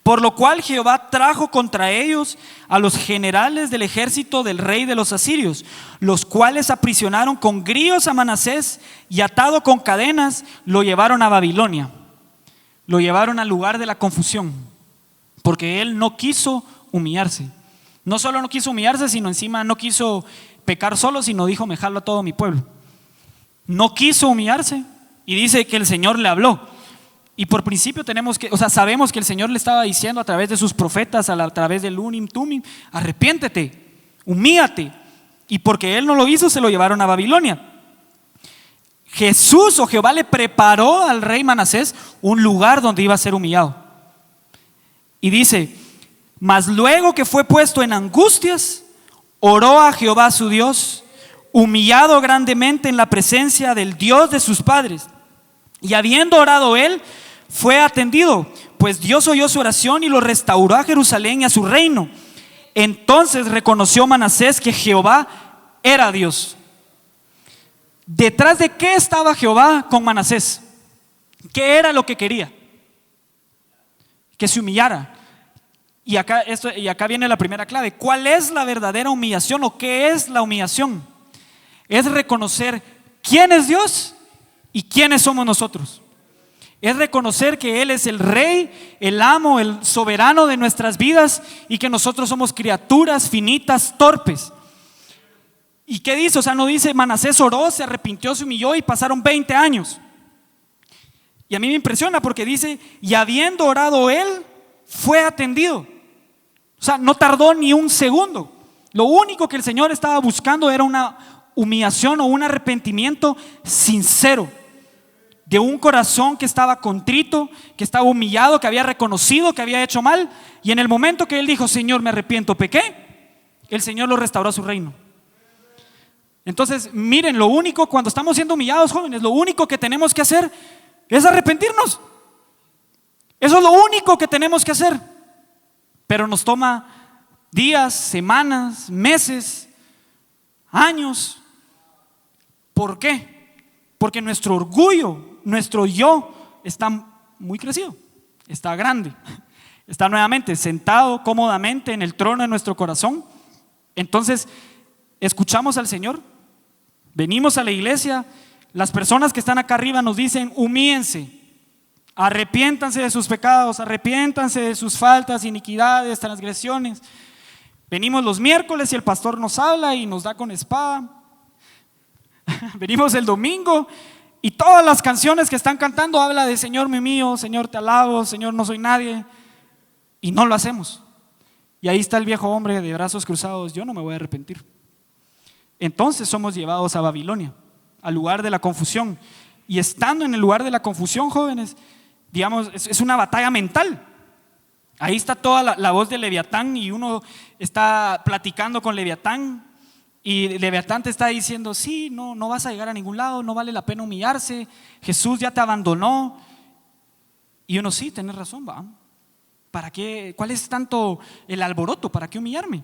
Por lo cual Jehová trajo contra ellos a los generales del ejército del rey de los asirios, los cuales aprisionaron con grillos a Manasés y atado con cadenas lo llevaron a Babilonia. Lo llevaron al lugar de la confusión, porque él no quiso humillarse. No solo no quiso humillarse, sino encima no quiso pecar solo, sino dijo: me jalo a todo mi pueblo. No quiso humillarse y dice que el Señor le habló. Y por principio sabemos que el Señor le estaba diciendo a través de sus profetas, a través del Urim Tumim: arrepiéntete, humíllate. Y porque él no lo hizo, se lo llevaron a Babilonia. Jesús o Jehová le preparó al rey Manasés un lugar donde iba a ser humillado. Y dice: mas luego que fue puesto en angustias, oró a Jehová su Dios, humillado grandemente en la presencia del Dios de sus padres. Y habiendo orado él, fue atendido, pues Dios oyó su oración y lo restauró a Jerusalén y a su reino. Entonces reconoció Manasés que Jehová era Dios. ¿Detrás de qué estaba Jehová con Manasés? ¿Qué era lo que quería? Que se humillara. Y acá viene la primera clave. ¿Cuál es la verdadera humillación o qué es la humillación? Es reconocer quién es Dios y quiénes somos nosotros. Es reconocer que Él es el Rey, el amo, el soberano de nuestras vidas y que nosotros somos criaturas finitas, torpes. ¿Y qué dice? O sea, no dice: Manasés oró, se arrepintió, se humilló y pasaron 20 años. Y a mí me impresiona porque dice: y habiendo orado él, fue atendido. O sea, no tardó ni un segundo. Lo único que el Señor estaba buscando era una humillación o un arrepentimiento sincero, de un corazón que estaba contrito, que estaba humillado, que había reconocido que había hecho mal. Y en el momento que él dijo: Señor, me arrepiento, pequé, el Señor lo restauró a su reino. Entonces, miren, lo único, cuando estamos siendo humillados, jóvenes, lo único que tenemos que hacer es arrepentirnos. Eso es lo único que tenemos que hacer. Pero nos toma días, semanas, meses, años. ¿Por qué? Porque nuestro orgullo, nuestro yo está muy crecido, está grande, está nuevamente sentado cómodamente en el trono de nuestro corazón. Entonces escuchamos al Señor, venimos a la iglesia, las personas que están acá arriba nos dicen: humíense, arrepiéntanse de sus pecados, arrepiéntanse de sus faltas, iniquidades, transgresiones. Venimos los miércoles y el pastor nos habla y nos da con espada. Venimos el domingo y todas las canciones que están cantando habla de: Señor mío, Señor te alabo, Señor no soy nadie. Y no lo hacemos. Y ahí está el viejo hombre de brazos cruzados: yo no me voy a arrepentir. Entonces somos llevados a Babilonia, al lugar de la confusión. Y estando en el lugar de la confusión, jóvenes, digamos, es una batalla mental. Ahí está toda la voz de Leviatán y uno está platicando con Leviatán. Y Leviatán te está diciendo: sí, no vas a llegar a ningún lado, no vale la pena humillarse, Jesús ya te abandonó. Y uno: sí, tienes razón, va. ¿Para qué? ¿Cuál es tanto el alboroto? ¿Para qué humillarme?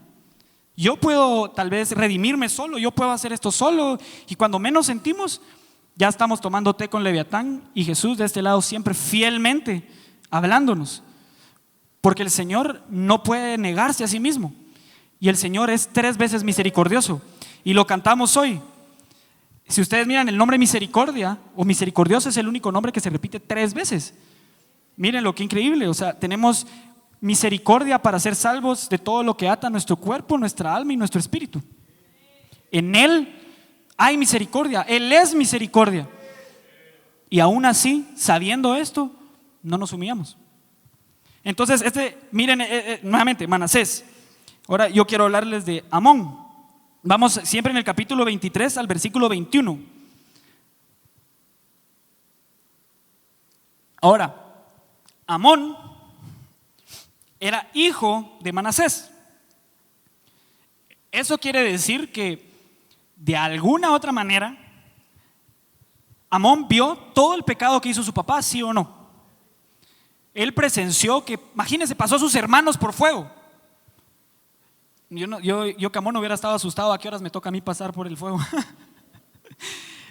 Yo puedo tal vez redimirme solo, yo puedo hacer esto solo. Y cuando menos sentimos, ya estamos tomando té con Leviatán y Jesús de este lado siempre fielmente hablándonos. Porque el Señor no puede negarse a sí mismo. Y el Señor es 3 veces misericordioso. Y lo cantamos hoy. Si ustedes miran el nombre misericordia o misericordioso, es el único nombre que se repite 3 veces. Miren lo que increíble. O sea, tenemos misericordia para ser salvos de todo lo que ata nuestro cuerpo, nuestra alma y nuestro espíritu. En Él hay misericordia. Él es misericordia. Y aún así, sabiendo esto, no nos humillamos. Entonces, miren nuevamente, Manasés. Ahora yo quiero hablarles de Amón. Vamos siempre en el capítulo 23 al versículo 21. Ahora, Amón era hijo de Manasés. Eso quiere decir que de alguna otra manera Amón vio todo el pecado que hizo su papá, ¿sí o no? Él presenció que, imagínense, pasó a sus hermanos por fuego. Yo que Amón hubiera estado asustado: ¿a qué horas me toca a mí pasar por el fuego?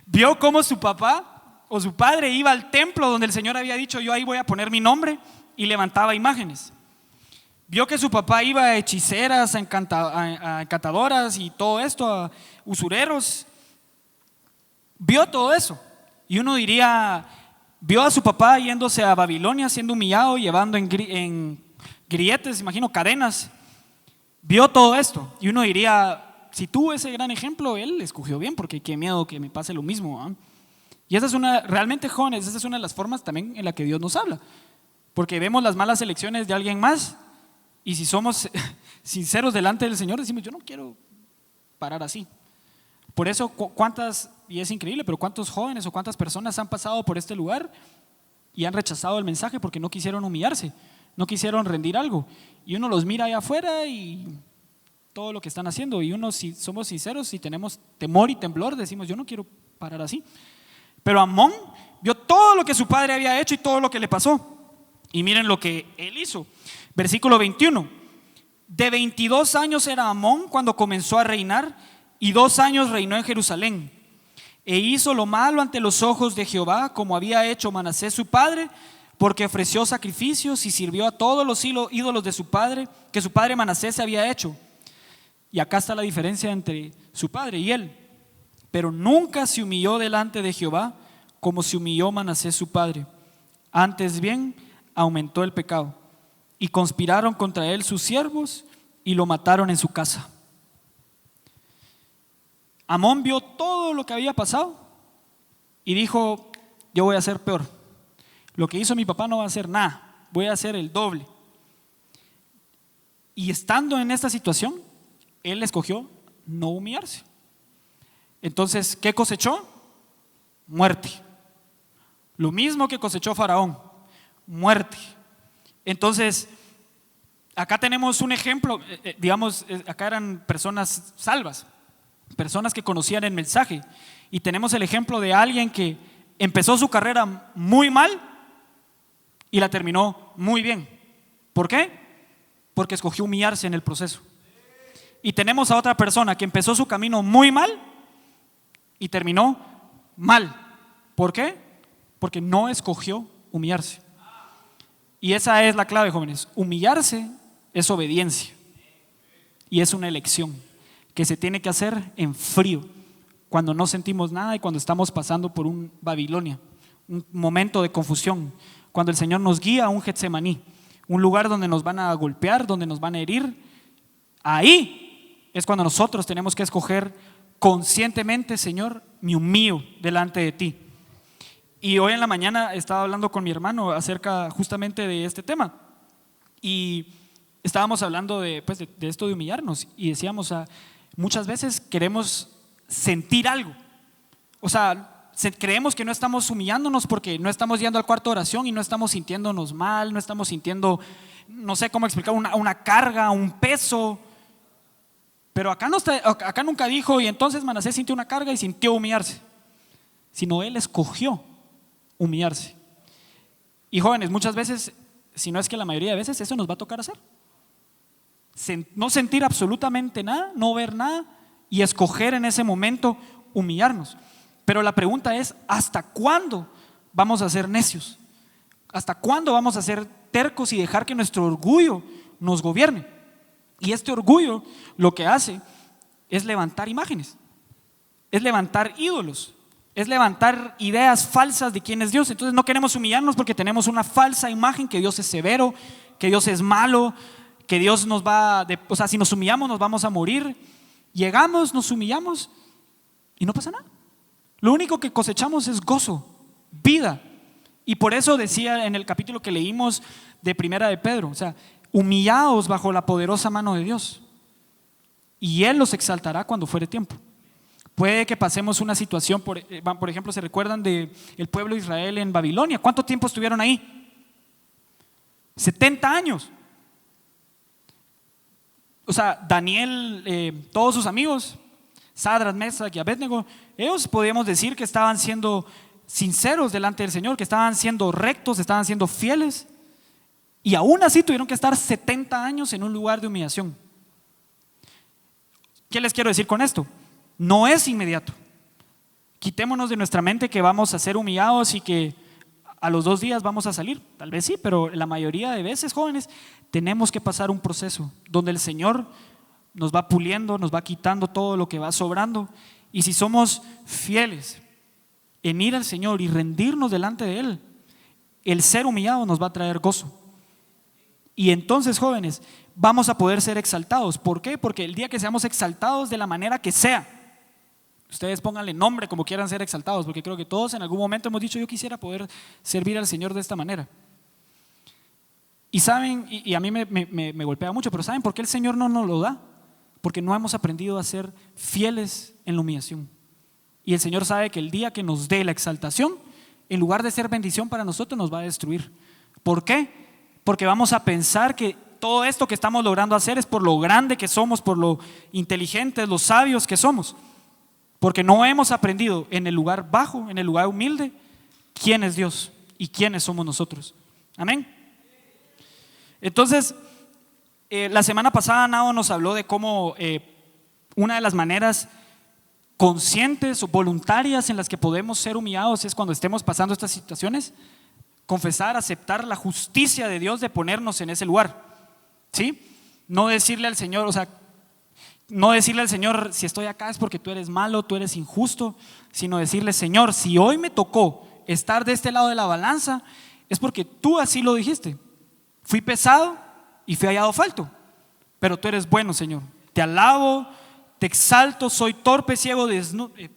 Vio cómo su papá o su padre iba al templo donde el Señor había dicho: yo ahí voy a poner mi nombre, y levantaba imágenes. Vio que su papá iba a hechiceras, a encantadoras y todo esto, a usureros. Vio todo eso. Y uno diría, vio a su papá yéndose a Babilonia, siendo humillado, llevando en grilletes, imagino, cadenas. Vio todo esto. Y uno diría, si tuvo ese gran ejemplo, él escogió bien, porque qué miedo que me pase lo mismo, ¿eh? Y esa es realmente, jóvenes, esa es una de las formas también en la que Dios nos habla. Porque vemos las malas elecciones de alguien más. Y si somos sinceros delante del Señor, decimos, yo no quiero parar así. Por eso, y es increíble, pero cuántos jóvenes o cuántas personas han pasado por este lugar y han rechazado el mensaje porque no quisieron humillarse, no quisieron rendir algo. Y uno los mira allá afuera y todo lo que están haciendo. Y uno, si somos sinceros, si tenemos temor y temblor, decimos, yo no quiero parar así. Pero Amón vio todo lo que su padre había hecho y todo lo que le pasó. Y miren lo que él hizo. Versículo 21. De 22 años era Amón cuando comenzó a reinar, y 2 años reinó en Jerusalén. E hizo lo malo ante los ojos de Jehová, como había hecho Manasés su padre, porque ofreció sacrificios y sirvió a todos los ídolos de su padre, que su padre Manasés se había hecho. Y acá está la diferencia entre su padre y él. Pero nunca se humilló delante de Jehová como se humilló Manasés su padre. Antes bien, aumentó el pecado. Y conspiraron contra él sus siervos y lo mataron en su casa. Amón vio todo lo que había pasado y dijo, yo voy a hacer peor. Lo que hizo mi papá no va a hacer nada, voy a hacer el doble. Y estando en esta situación, él escogió no humillarse. Entonces, ¿qué cosechó? Muerte. Lo mismo que cosechó Faraón, muerte. Entonces, acá tenemos un ejemplo, digamos, acá eran personas salvas, personas que conocían el mensaje, y tenemos el ejemplo de alguien que empezó su carrera muy mal y la terminó muy bien. ¿Por qué? Porque escogió humillarse en el proceso. Y tenemos a otra persona que empezó su camino muy mal y terminó mal. ¿Por qué? Porque no escogió humillarse. Y esa es la clave, jóvenes. Humillarse es obediencia y es una elección que se tiene que hacer en frío, cuando no sentimos nada y cuando estamos pasando por un Babilonia, un momento de confusión, cuando el Señor nos guía a un Getsemaní, un lugar donde nos van a golpear, donde nos van a herir. Ahí es cuando nosotros tenemos que escoger conscientemente, Señor, me humillo delante de ti. Y hoy en la mañana estaba hablando con mi hermano acerca justamente de este tema. Y estábamos hablando de esto de humillarnos. Y decíamos, muchas veces queremos sentir algo. O sea, creemos que no estamos humillándonos porque no estamos yendo al cuarto de oración y no estamos sintiéndonos mal, no estamos sintiendo, no sé cómo explicar, una carga, un peso. Pero acá nunca dijo, y entonces Manasés sintió una carga y sintió humillarse. Sino él escogió humillarse. Y jóvenes, muchas veces, si no es que la mayoría de veces, eso nos va a tocar hacer. No sentir absolutamente nada, no ver nada y escoger en ese momento humillarnos. Pero la pregunta es, ¿hasta cuándo vamos a ser necios? ¿Hasta cuándo vamos a ser tercos y dejar que nuestro orgullo nos gobierne? Y este orgullo lo que hace es levantar imágenes, es levantar ídolos, es levantar ideas falsas de quién es Dios. Entonces no queremos humillarnos porque tenemos una falsa imagen que Dios es severo, que Dios es malo, que Dios nos o sea, si nos humillamos nos vamos a morir. Llegamos, nos humillamos y no pasa nada. Lo único que cosechamos es gozo, vida. Y por eso decía en el capítulo que leímos de Primera de Pedro, o sea, humillaos bajo la poderosa mano de Dios y Él los exaltará cuando fuere tiempo. Puede que pasemos una situación, por ejemplo, ¿se recuerdan del pueblo de Israel en Babilonia? ¿Cuánto tiempo estuvieron ahí? 70 años. O sea, Daniel, todos sus amigos, Sadrat, Mesach y Abednego, ellos podríamos decir que estaban siendo sinceros delante del Señor, que estaban siendo rectos, estaban siendo fieles, y aún así tuvieron que estar 70 años en un lugar de humillación. ¿Qué les quiero decir con esto? No es inmediato. Quitémonos de nuestra mente que vamos a ser humillados y que a los 2 días vamos a salir, tal vez sí, pero la mayoría de veces, jóvenes, tenemos que pasar un proceso donde el Señor nos va puliendo, nos va quitando todo lo que va sobrando. Y si somos fieles en ir al Señor y rendirnos delante de Él, el ser humillado nos va a traer gozo. Y entonces, jóvenes, vamos a poder ser exaltados. ¿Por qué? Porque el día que seamos exaltados de la manera que sea, ustedes pónganle nombre como quieran ser exaltados, porque creo que todos en algún momento hemos dicho: yo quisiera poder servir al Señor de esta manera. Y saben, y a mí me golpea mucho, pero ¿saben por qué el Señor no nos lo da? Porque no hemos aprendido a ser fieles en la humillación. Y el Señor sabe que el día que nos dé la exaltación, en lugar de ser bendición para nosotros, nos va a destruir. ¿Por qué? Porque vamos a pensar que todo esto que estamos logrando hacer es por lo grande que somos, por lo inteligentes, los sabios que somos. Porque no hemos aprendido en el lugar bajo, en el lugar humilde, quién es Dios y quiénes somos nosotros. Amén. Entonces, la semana pasada Nao nos habló de cómo una de las maneras conscientes o voluntarias en las que podemos ser humillados es cuando estemos pasando estas situaciones, confesar, aceptar la justicia de Dios de ponernos en ese lugar, ¿sí? No decirle al Señor, no decirle al Señor: si estoy acá es porque tú eres malo, tú eres injusto, sino decirle: Señor, si hoy me tocó estar de este lado de la balanza, es porque tú así lo dijiste. Fui pesado y fui hallado falto, pero tú eres bueno, Señor. Te alabo, te exalto, soy torpe, ciego,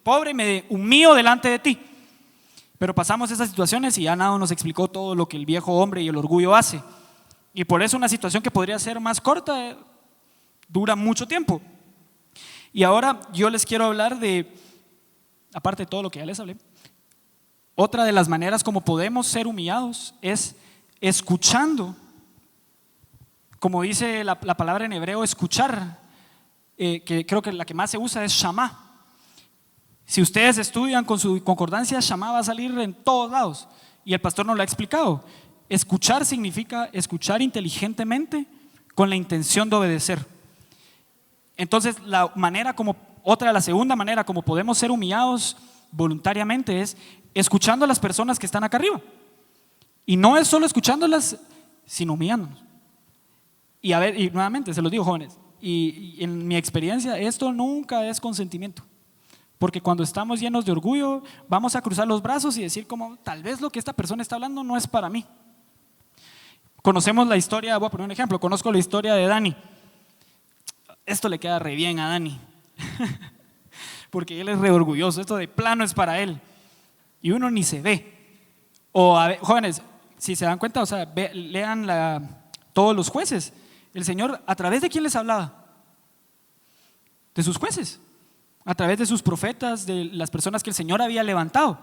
pobre, me humillo delante de ti. Pero pasamos esas situaciones y ya Nao nos explicó todo lo que el viejo hombre y el orgullo hace. Y por eso una situación que podría ser más corta dura mucho tiempo. Y ahora yo les quiero hablar de, aparte de todo lo que ya les hablé, otra de las maneras como podemos ser humillados es escuchando. Como dice la palabra en hebreo, escuchar, que creo que la que más se usa es shamá. Si ustedes estudian con su concordancia, shamá va a salir en todos lados. Y el pastor nos lo ha explicado. Escuchar significa escuchar inteligentemente con la intención de obedecer. Entonces, la segunda manera como podemos ser humillados voluntariamente es escuchando a las personas que están acá arriba. Y no es solo escuchándolas, sino humillándonos. Y nuevamente se los digo, jóvenes, y en mi experiencia esto nunca es consentimiento. Porque cuando estamos llenos de orgullo, vamos a cruzar los brazos y decir como: tal vez lo que esta persona está hablando no es para mí. Conocemos la historia, voy a poner un ejemplo, conozco la historia de Dani. Esto le queda re bien a Dani, porque él es re orgulloso, esto de plano es para él. Y uno ni se ve. Jóvenes, si se dan cuenta, lean todos los jueces. El Señor, ¿a través de quién les hablaba? De sus jueces, a través de sus profetas, de las personas que el Señor había levantado.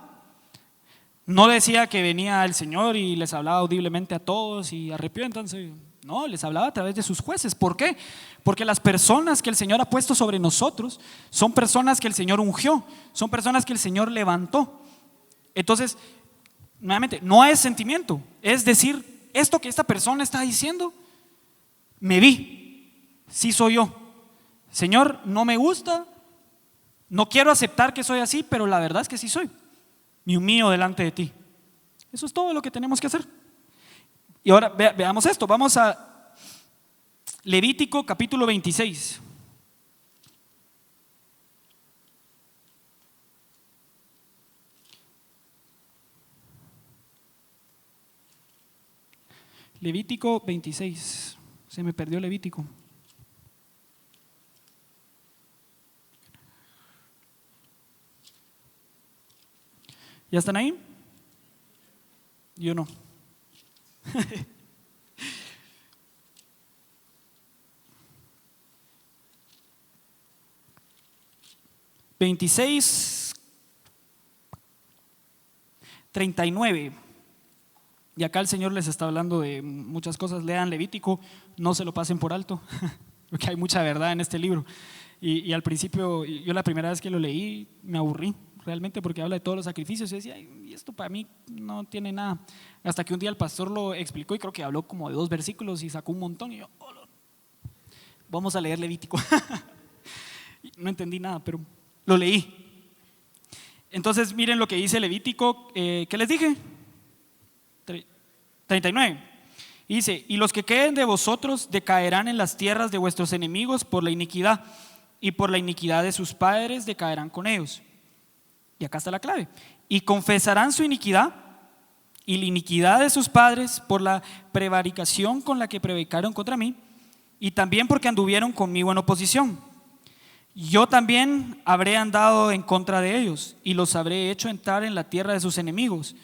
No decía que venía el Señor y les hablaba audiblemente a todos y arrepiéntanse. No, les hablaba a través de sus jueces. ¿Por qué? Porque las personas que el Señor ha puesto sobre nosotros son personas que el Señor ungió, son personas que el Señor levantó. Entonces, nuevamente, no es sentimiento, es decir: esto que esta persona está diciendo, me vi, sí soy yo. Señor, no me gusta, no quiero aceptar que soy así, pero la verdad es que sí soy. Me humillo delante de ti. Eso es todo lo que tenemos que hacer. Y ahora veamos esto. Vamos a Levítico capítulo 26. Levítico 26. Se me perdió Levítico. ¿Ya están ahí? Yo no. 26:39. Y acá el Señor les está hablando de muchas cosas. Lean Levítico, no se lo pasen por alto, porque hay mucha verdad en este libro. Y al principio, yo la primera vez que lo leí me aburrí realmente, porque habla de todos los sacrificios y decía: y esto para mí no tiene nada. Hasta que un día el pastor lo explicó y creo que habló como de 2 versículos y sacó un montón y yo: vamos a leer Levítico. No entendí nada, pero lo leí. Entonces miren lo que dice Levítico. ¿Qué les dije? 39. Y dice: y los que queden de vosotros decaerán en las tierras de vuestros enemigos por la iniquidad, y por la iniquidad de sus padres decaerán con ellos. Y acá está la clave: y confesarán su iniquidad y la iniquidad de sus padres por la prevaricación con la que prevaricaron contra mí, y también porque anduvieron conmigo en oposición. Yo también habré andado en contra de ellos, y los habré hecho entrar en la tierra de sus enemigos.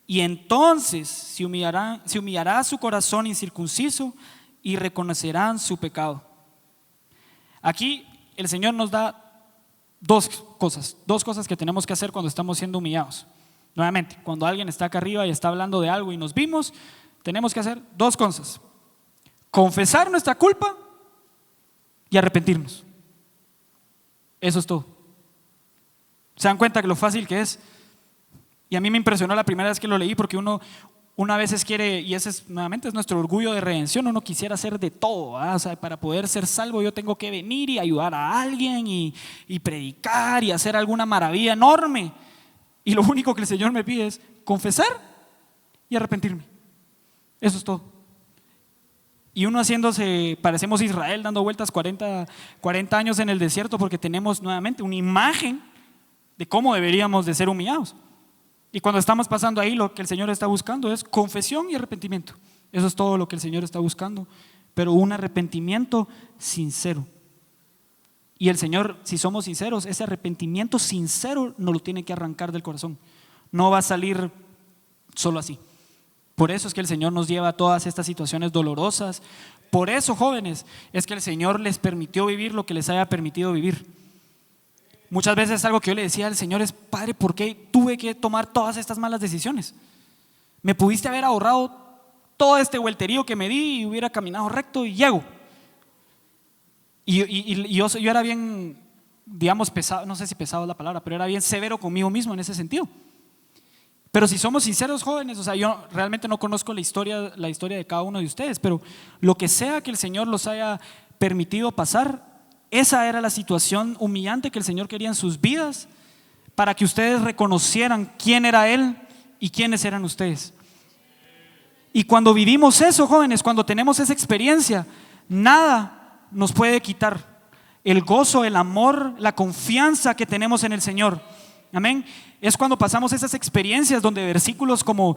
Y entonces se humillará su corazón incircunciso y reconocerán su pecado. Aquí el Señor nos da dos cosas que tenemos que hacer cuando estamos siendo humillados. Nuevamente, cuando alguien está acá arriba y está hablando de algo y nos vimos, tenemos que hacer dos cosas: confesar nuestra culpa y arrepentirnos. Eso es todo. ¿Se dan cuenta que lo fácil que es? Y a mí me impresionó la primera vez que lo leí, porque uno a veces quiere, y ese es nuevamente es nuestro orgullo de redención, uno quisiera hacer de todo, ¿verdad? O sea, para poder ser salvo yo tengo que venir y ayudar a alguien y predicar y hacer alguna maravilla enorme. Y lo único que el Señor me pide es confesar y arrepentirme. Eso es todo. Y uno haciéndose, parecemos Israel dando vueltas 40 años en el desierto, porque tenemos nuevamente una imagen de cómo deberíamos de ser humillados. Y cuando estamos pasando ahí, lo que el Señor está buscando es confesión y arrepentimiento. Eso es todo lo que el Señor está buscando, pero un arrepentimiento sincero. Y el Señor, si somos sinceros, ese arrepentimiento sincero nos lo tiene que arrancar del corazón. No va a salir solo así. Por eso es que el Señor nos lleva a todas estas situaciones dolorosas. Por eso, jóvenes, es que el Señor les permitió vivir lo que les haya permitido vivir. Muchas veces algo que yo le decía al Señor es: Padre, ¿por qué tuve que tomar todas estas malas decisiones? Me pudiste haber ahorrado todo este vuelterío que me di y hubiera caminado recto y llego. Y yo era bien, digamos, pesado, no sé si pesado es la palabra, pero era bien severo conmigo mismo en ese sentido. Pero si somos sinceros, jóvenes, o sea, yo realmente no conozco la historia de cada uno de ustedes, pero lo que sea que el Señor los haya permitido pasar, esa era la situación humillante que el Señor quería en sus vidas, para que ustedes reconocieran quién era Él y quiénes eran ustedes. Y cuando vivimos eso, jóvenes, cuando tenemos esa experiencia, nada nos puede quitar el gozo, el amor, la confianza que tenemos en el Señor. Amén. Es cuando pasamos esas experiencias donde versículos como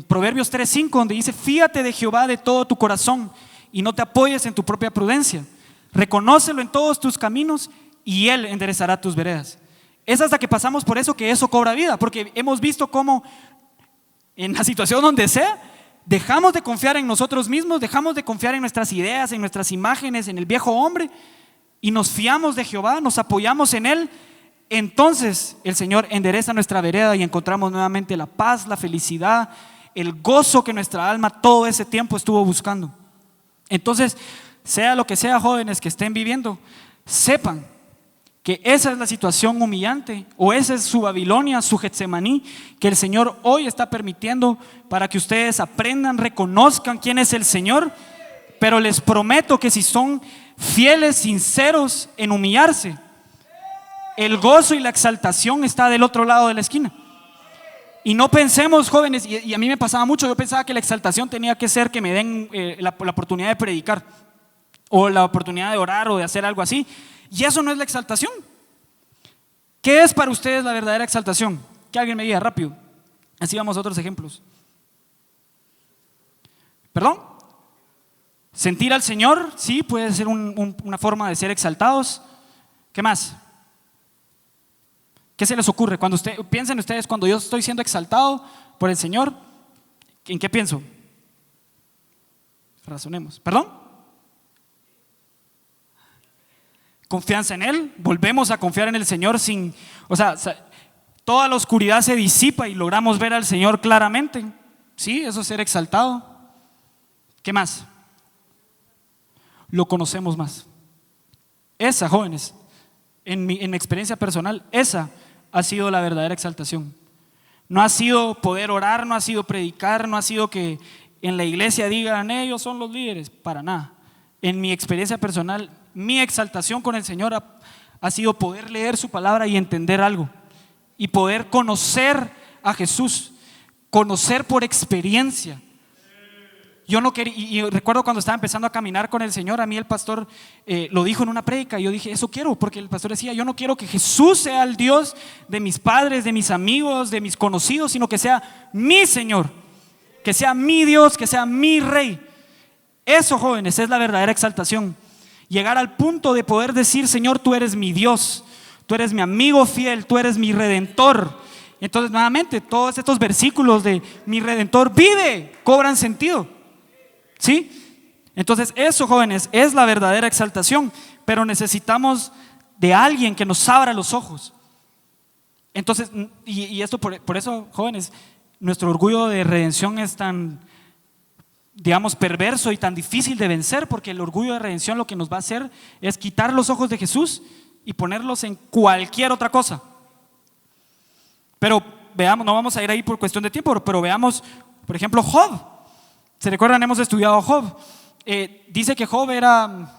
Proverbios 3:5, donde dice: fíate de Jehová de todo tu corazón y no te apoyes en tu propia prudencia. Reconócelo en todos tus caminos y Él enderezará tus veredas. Es hasta que pasamos por eso que eso cobra vida, porque hemos visto cómo en la situación donde sea, dejamos de confiar en nosotros mismos, dejamos de confiar en nuestras ideas, en nuestras imágenes, en el viejo hombre, y nos fiamos de Jehová, nos apoyamos en Él. Entonces el Señor endereza nuestra vereda y encontramos nuevamente la paz, la felicidad, el gozo que nuestra alma todo ese tiempo estuvo buscando. Entonces, sea lo que sea, jóvenes, que estén viviendo, sepan que esa es la situación humillante, o esa es su Babilonia, su Getsemaní, que el Señor hoy está permitiendo para que ustedes aprendan, reconozcan quién es el Señor. Pero les prometo que si son fieles, sinceros en humillarse, el gozo y la exaltación está del otro lado de la esquina. Y no pensemos, jóvenes, y a mí me pasaba mucho, yo pensaba que la exaltación tenía que ser que me den la oportunidad de predicar, o la oportunidad de orar, o de hacer algo así. Y eso no es la exaltación. ¿Qué es para ustedes la verdadera exaltación? Que alguien me diga rápido. Así vamos a otros ejemplos. ¿Perdón? Sentir al Señor, sí, puede ser una forma de ser exaltados. ¿Qué más? ¿Qué se les ocurre? Piensen ustedes, cuando yo estoy siendo exaltado por el Señor, ¿en qué pienso? Razonemos. ¿Perdón? Confianza en Él. Volvemos a confiar en el Señor toda la oscuridad se disipa y logramos ver al Señor claramente. Sí, eso es ser exaltado. ¿Qué más? Lo conocemos más. Esa, jóvenes, en mi experiencia personal, esa ha sido la verdadera exaltación. No ha sido poder orar, no ha sido predicar, no ha sido que en la iglesia digan ellos son los líderes, para nada. En mi experiencia personal, mi exaltación con el Señor ha sido poder leer su palabra y entender algo, y poder conocer a Jesús. conocer por experiencia. Yo no quería, y recuerdo cuando estaba empezando a caminar con el Señor, a mí el pastor lo dijo en una prédica, y yo dije, eso quiero, porque el pastor decía, yo no quiero que Jesús sea el Dios de mis padres, de mis amigos, de mis conocidos, sino que sea mi Señor, que sea mi Dios, que sea mi Rey. Eso, jóvenes, es la verdadera exaltación. Llegar al punto de poder decir, Señor, tú eres mi Dios, tú eres mi amigo fiel, tú eres mi Redentor. Entonces, nuevamente, todos estos versículos de mi Redentor vive cobran sentido. ¿Sí? Entonces eso, jóvenes, es la verdadera exaltación, pero necesitamos de alguien que nos abra los ojos. Entonces, y esto por eso, jóvenes, nuestro orgullo de redención es tan, digamos, perverso y tan difícil de vencer, porque el orgullo de redención lo que nos va a hacer es quitar los ojos de Jesús y ponerlos en cualquier otra cosa. Pero veamos, no vamos a ir ahí por cuestión de tiempo, pero veamos, por ejemplo, Job. ¿Se recuerdan? Hemos estudiado a Job. Dice que Job eran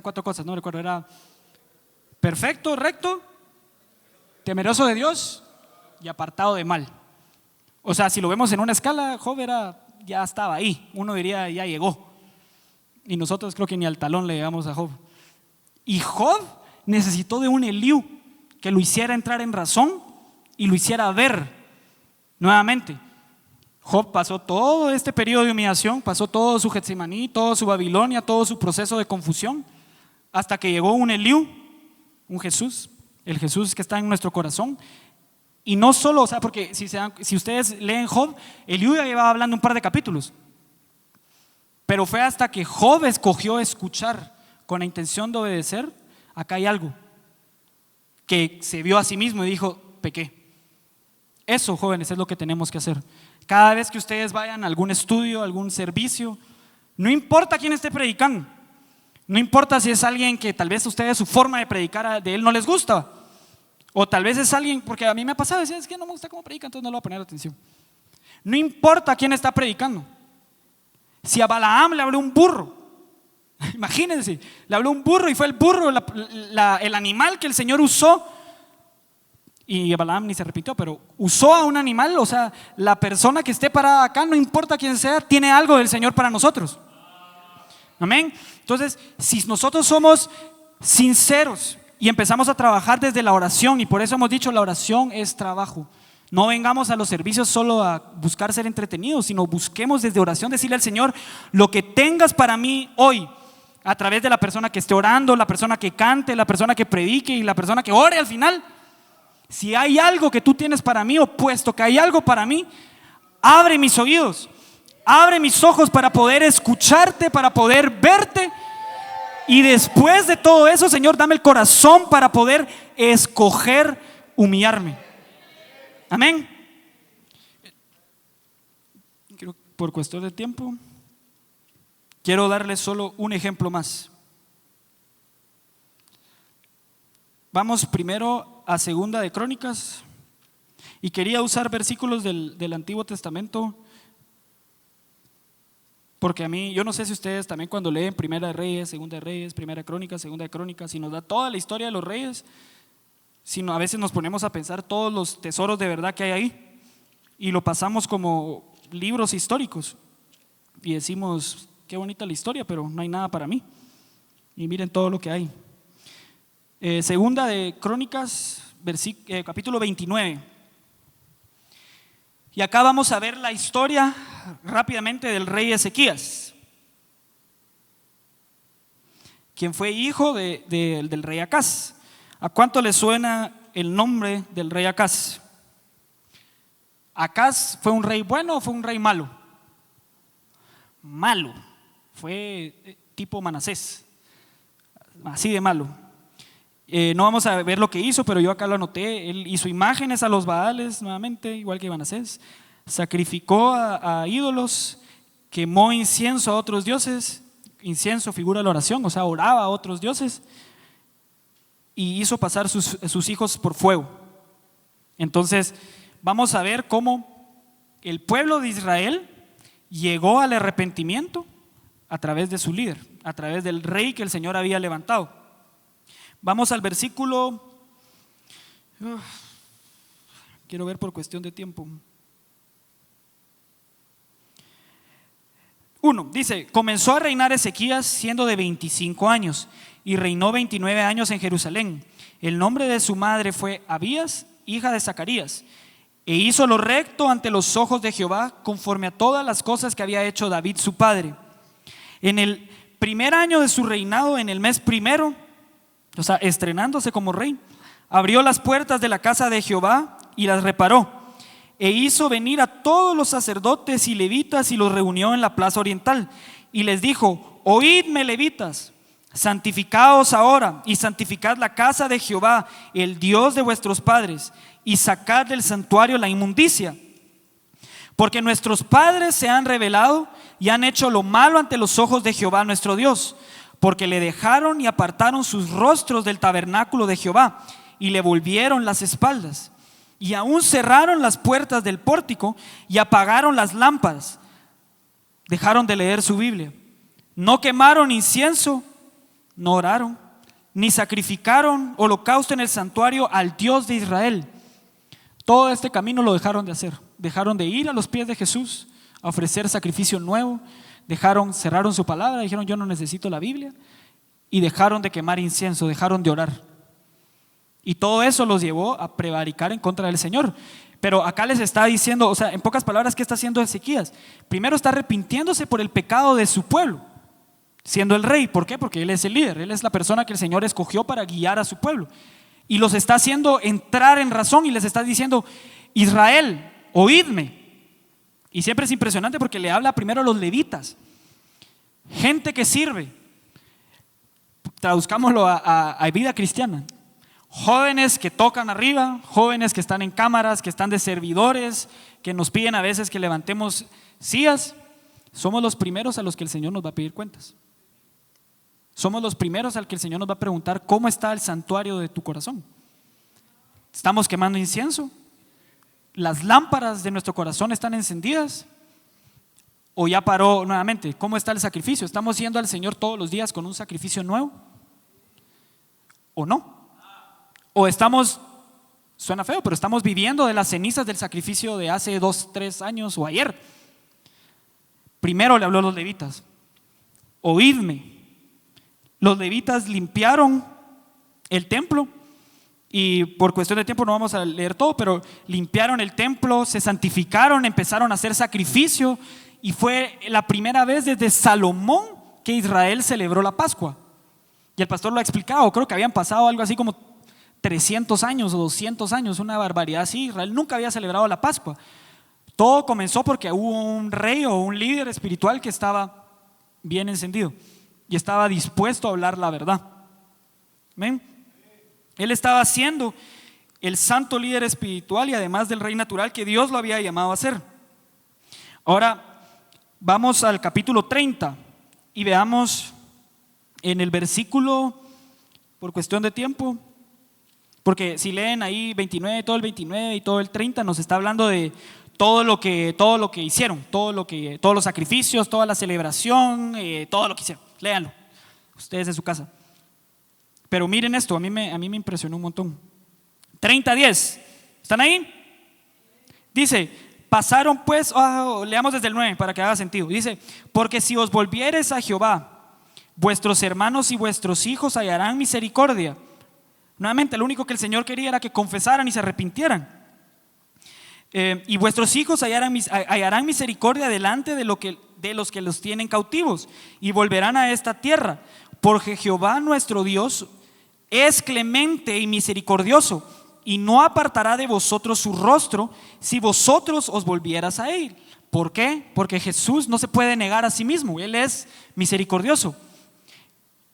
4 cosas, no recuerdo. Era perfecto, recto, temeroso de Dios y apartado de mal. O sea, si lo vemos en una escala, Job ya estaba ahí. Uno diría, ya llegó. Y nosotros creo que ni al talón le llegamos a Job. Y Job necesitó de un Eliú que lo hiciera entrar en razón y lo hiciera ver nuevamente. Job pasó todo este periodo de humillación, pasó todo su Getsemaní, todo su Babilonia, todo su proceso de confusión, hasta que llegó un Eliú, un Jesús, el Jesús que está en nuestro corazón. Y no solo, o sea, porque si ustedes leen Job, Eliú ya llevaba hablando un par de capítulos, pero fue hasta que Job escogió escuchar con la intención de obedecer. Acá hay algo que se vio a sí mismo y dijo, pequé. Eso, jóvenes, es lo que tenemos que hacer. Cada vez que ustedes vayan a algún estudio, algún servicio, no importa quién esté predicando, no importa si es alguien que tal vez a ustedes su forma de predicar de él no les gusta, o tal vez es alguien, porque a mí me ha pasado, es que no me gusta cómo predica, entonces no le voy a poner atención. No importa quién está predicando. Si a Balaam le habló un burro, imagínense, le habló un burro y fue el burro el animal que el Señor usó. Y Balaam ni se arrepintió, pero usó a un animal. O sea, la persona que esté parada acá, no importa quién sea, tiene algo del Señor para nosotros. Amén. Entonces, si nosotros somos sinceros y empezamos a trabajar desde la oración, y por eso hemos dicho, la oración es trabajo. No vengamos a los servicios solo a buscar ser entretenidos, sino busquemos desde oración decirle al Señor, lo que tengas para mí hoy, a través de la persona que esté orando, la persona que cante, la persona que predique y la persona que ore al final. Si hay algo que tú tienes para mí, o puesto que hay algo para mí, abre mis oídos, abre mis ojos para poder escucharte, para poder verte. Y después de todo eso, Señor, dame el corazón para poder escoger humillarme. Amén. Por cuestión de tiempo, quiero darles solo un ejemplo más. Vamos primero a Segunda de Crónicas, y quería usar versículos del Antiguo Testamento, porque a mí, yo no sé si ustedes también cuando leen Primera de Reyes, Segunda de Reyes, Primera de Crónicas, Segunda de Crónicas, si nos da toda la historia de los reyes, sino a veces nos ponemos a pensar todos los tesoros de verdad que hay ahí y lo pasamos como libros históricos y decimos, qué bonita la historia, pero no hay nada para mí. Y miren todo lo que hay. Segunda de Crónicas, capítulo 29. Y acá vamos a ver la historia rápidamente del rey Ezequías, quien fue hijo del rey Acaz. ¿A cuánto le suena el nombre del rey Acaz? ¿Acaz fue un rey bueno o fue un rey malo? Malo. Fue tipo Manasés, así de malo. No vamos a ver lo que hizo, pero yo acá lo anoté. Él hizo imágenes a los Baales nuevamente, igual que Manasés. Sacrificó a ídolos, quemó incienso a otros dioses. Incienso figura la oración, o sea, oraba a otros dioses. Y hizo pasar sus hijos por fuego. Entonces, vamos a ver cómo el pueblo de Israel llegó al arrepentimiento a través de su líder, a través del rey que el Señor había levantado. Vamos al versículo, quiero ver por cuestión de tiempo, 1 dice: comenzó a reinar Ezequías siendo de 25 años y reinó 29 años en Jerusalén. El nombre de su madre fue Abías, hija de Zacarías, e hizo lo recto ante los ojos de Jehová, conforme a todas las cosas que había hecho David su padre. En el primer año de su reinado, en el mes primero, o sea, estrenándose como rey, abrió las puertas de la casa de Jehová y las reparó, e hizo venir a todos los sacerdotes y levitas y los reunió en la plaza oriental, y les dijo: oídme, levitas, santificaos ahora y santificad la casa de Jehová, el Dios de vuestros padres, y sacad del santuario la inmundicia, porque nuestros padres se han rebelado y han hecho lo malo ante los ojos de Jehová nuestro Dios, porque le dejaron y apartaron sus rostros del tabernáculo de Jehová y le volvieron las espaldas, y aún cerraron las puertas del pórtico y apagaron las lámparas. Dejaron de leer su Biblia, no quemaron incienso, no oraron, ni sacrificaron holocausto en el santuario al Dios de Israel. Todo este camino lo dejaron de hacer. Dejaron de ir a los pies de Jesús a ofrecer sacrificio nuevo. Cerraron su palabra, dijeron: yo no necesito la Biblia. Y dejaron de quemar incienso, dejaron de orar. Y todo eso los llevó a prevaricar en contra del Señor. Pero acá les está diciendo, o sea, en pocas palabras, ¿qué está haciendo Ezequías? Primero está arrepintiéndose por el pecado de su pueblo, siendo el rey. ¿Por qué? Porque él es el líder, él es la persona que el Señor escogió para guiar a su pueblo. Y los está haciendo entrar en razón y les está diciendo: Israel, oídme. Y siempre es impresionante porque le habla primero a los levitas, gente que sirve. Traduzcámoslo a vida cristiana: jóvenes que tocan arriba, jóvenes que están en cámaras, que están de servidores, que nos piden a veces que levantemos sillas. Somos los primeros a los que el Señor nos va a pedir cuentas. Somos los primeros al que el Señor nos va a preguntar: ¿cómo está el santuario de tu corazón? ¿Estamos quemando incienso? ¿Las lámparas de nuestro corazón están encendidas? ¿O ya paró nuevamente? ¿Cómo está el sacrificio? ¿Estamos yendo al Señor todos los días con un sacrificio nuevo? ¿O no? ¿O estamos, suena feo, pero estamos viviendo de las cenizas del sacrificio de hace 2, 3 años o ayer? Primero le habló a los levitas: oídme. Los levitas limpiaron el templo, y por cuestión de tiempo no vamos a leer todo, pero limpiaron el templo, se santificaron, empezaron a hacer sacrificio, y fue la primera vez desde Salomón que Israel celebró la Pascua. Y el pastor lo ha explicado, creo que habían pasado algo así como 300 años o 200 años, una barbaridad así. Israel nunca había celebrado la Pascua. Todo comenzó porque hubo un rey o un líder espiritual que estaba bien encendido y estaba dispuesto a hablar la verdad. ¿Ven? Él estaba siendo el santo líder espiritual y además del rey natural que Dios lo había llamado a ser. Ahora vamos al capítulo 30 y veamos en el versículo, por cuestión de tiempo, porque si leen ahí 29, todo el 29 y todo el 30, nos está hablando de todo lo que hicieron, todos los sacrificios, toda la celebración, todo lo que hicieron. Léanlo, ustedes en su casa. Pero miren esto, a mí me impresionó un montón. 30:10, ¿están ahí? Dice: pasaron pues, leamos desde el 9 para que haga sentido. Dice: porque si os volviereis a Jehová, vuestros hermanos y vuestros hijos hallarán misericordia. Nuevamente, lo único que el Señor quería era que confesaran y se arrepintieran. Y vuestros hijos hallarán misericordia delante de los que los tienen cautivos, y volverán a esta tierra, porque Jehová nuestro Dios es clemente y misericordioso, y no apartará de vosotros su rostro si vosotros os volvieras a él. ¿Por qué? Porque Jesús no se puede negar a sí mismo, él es misericordioso.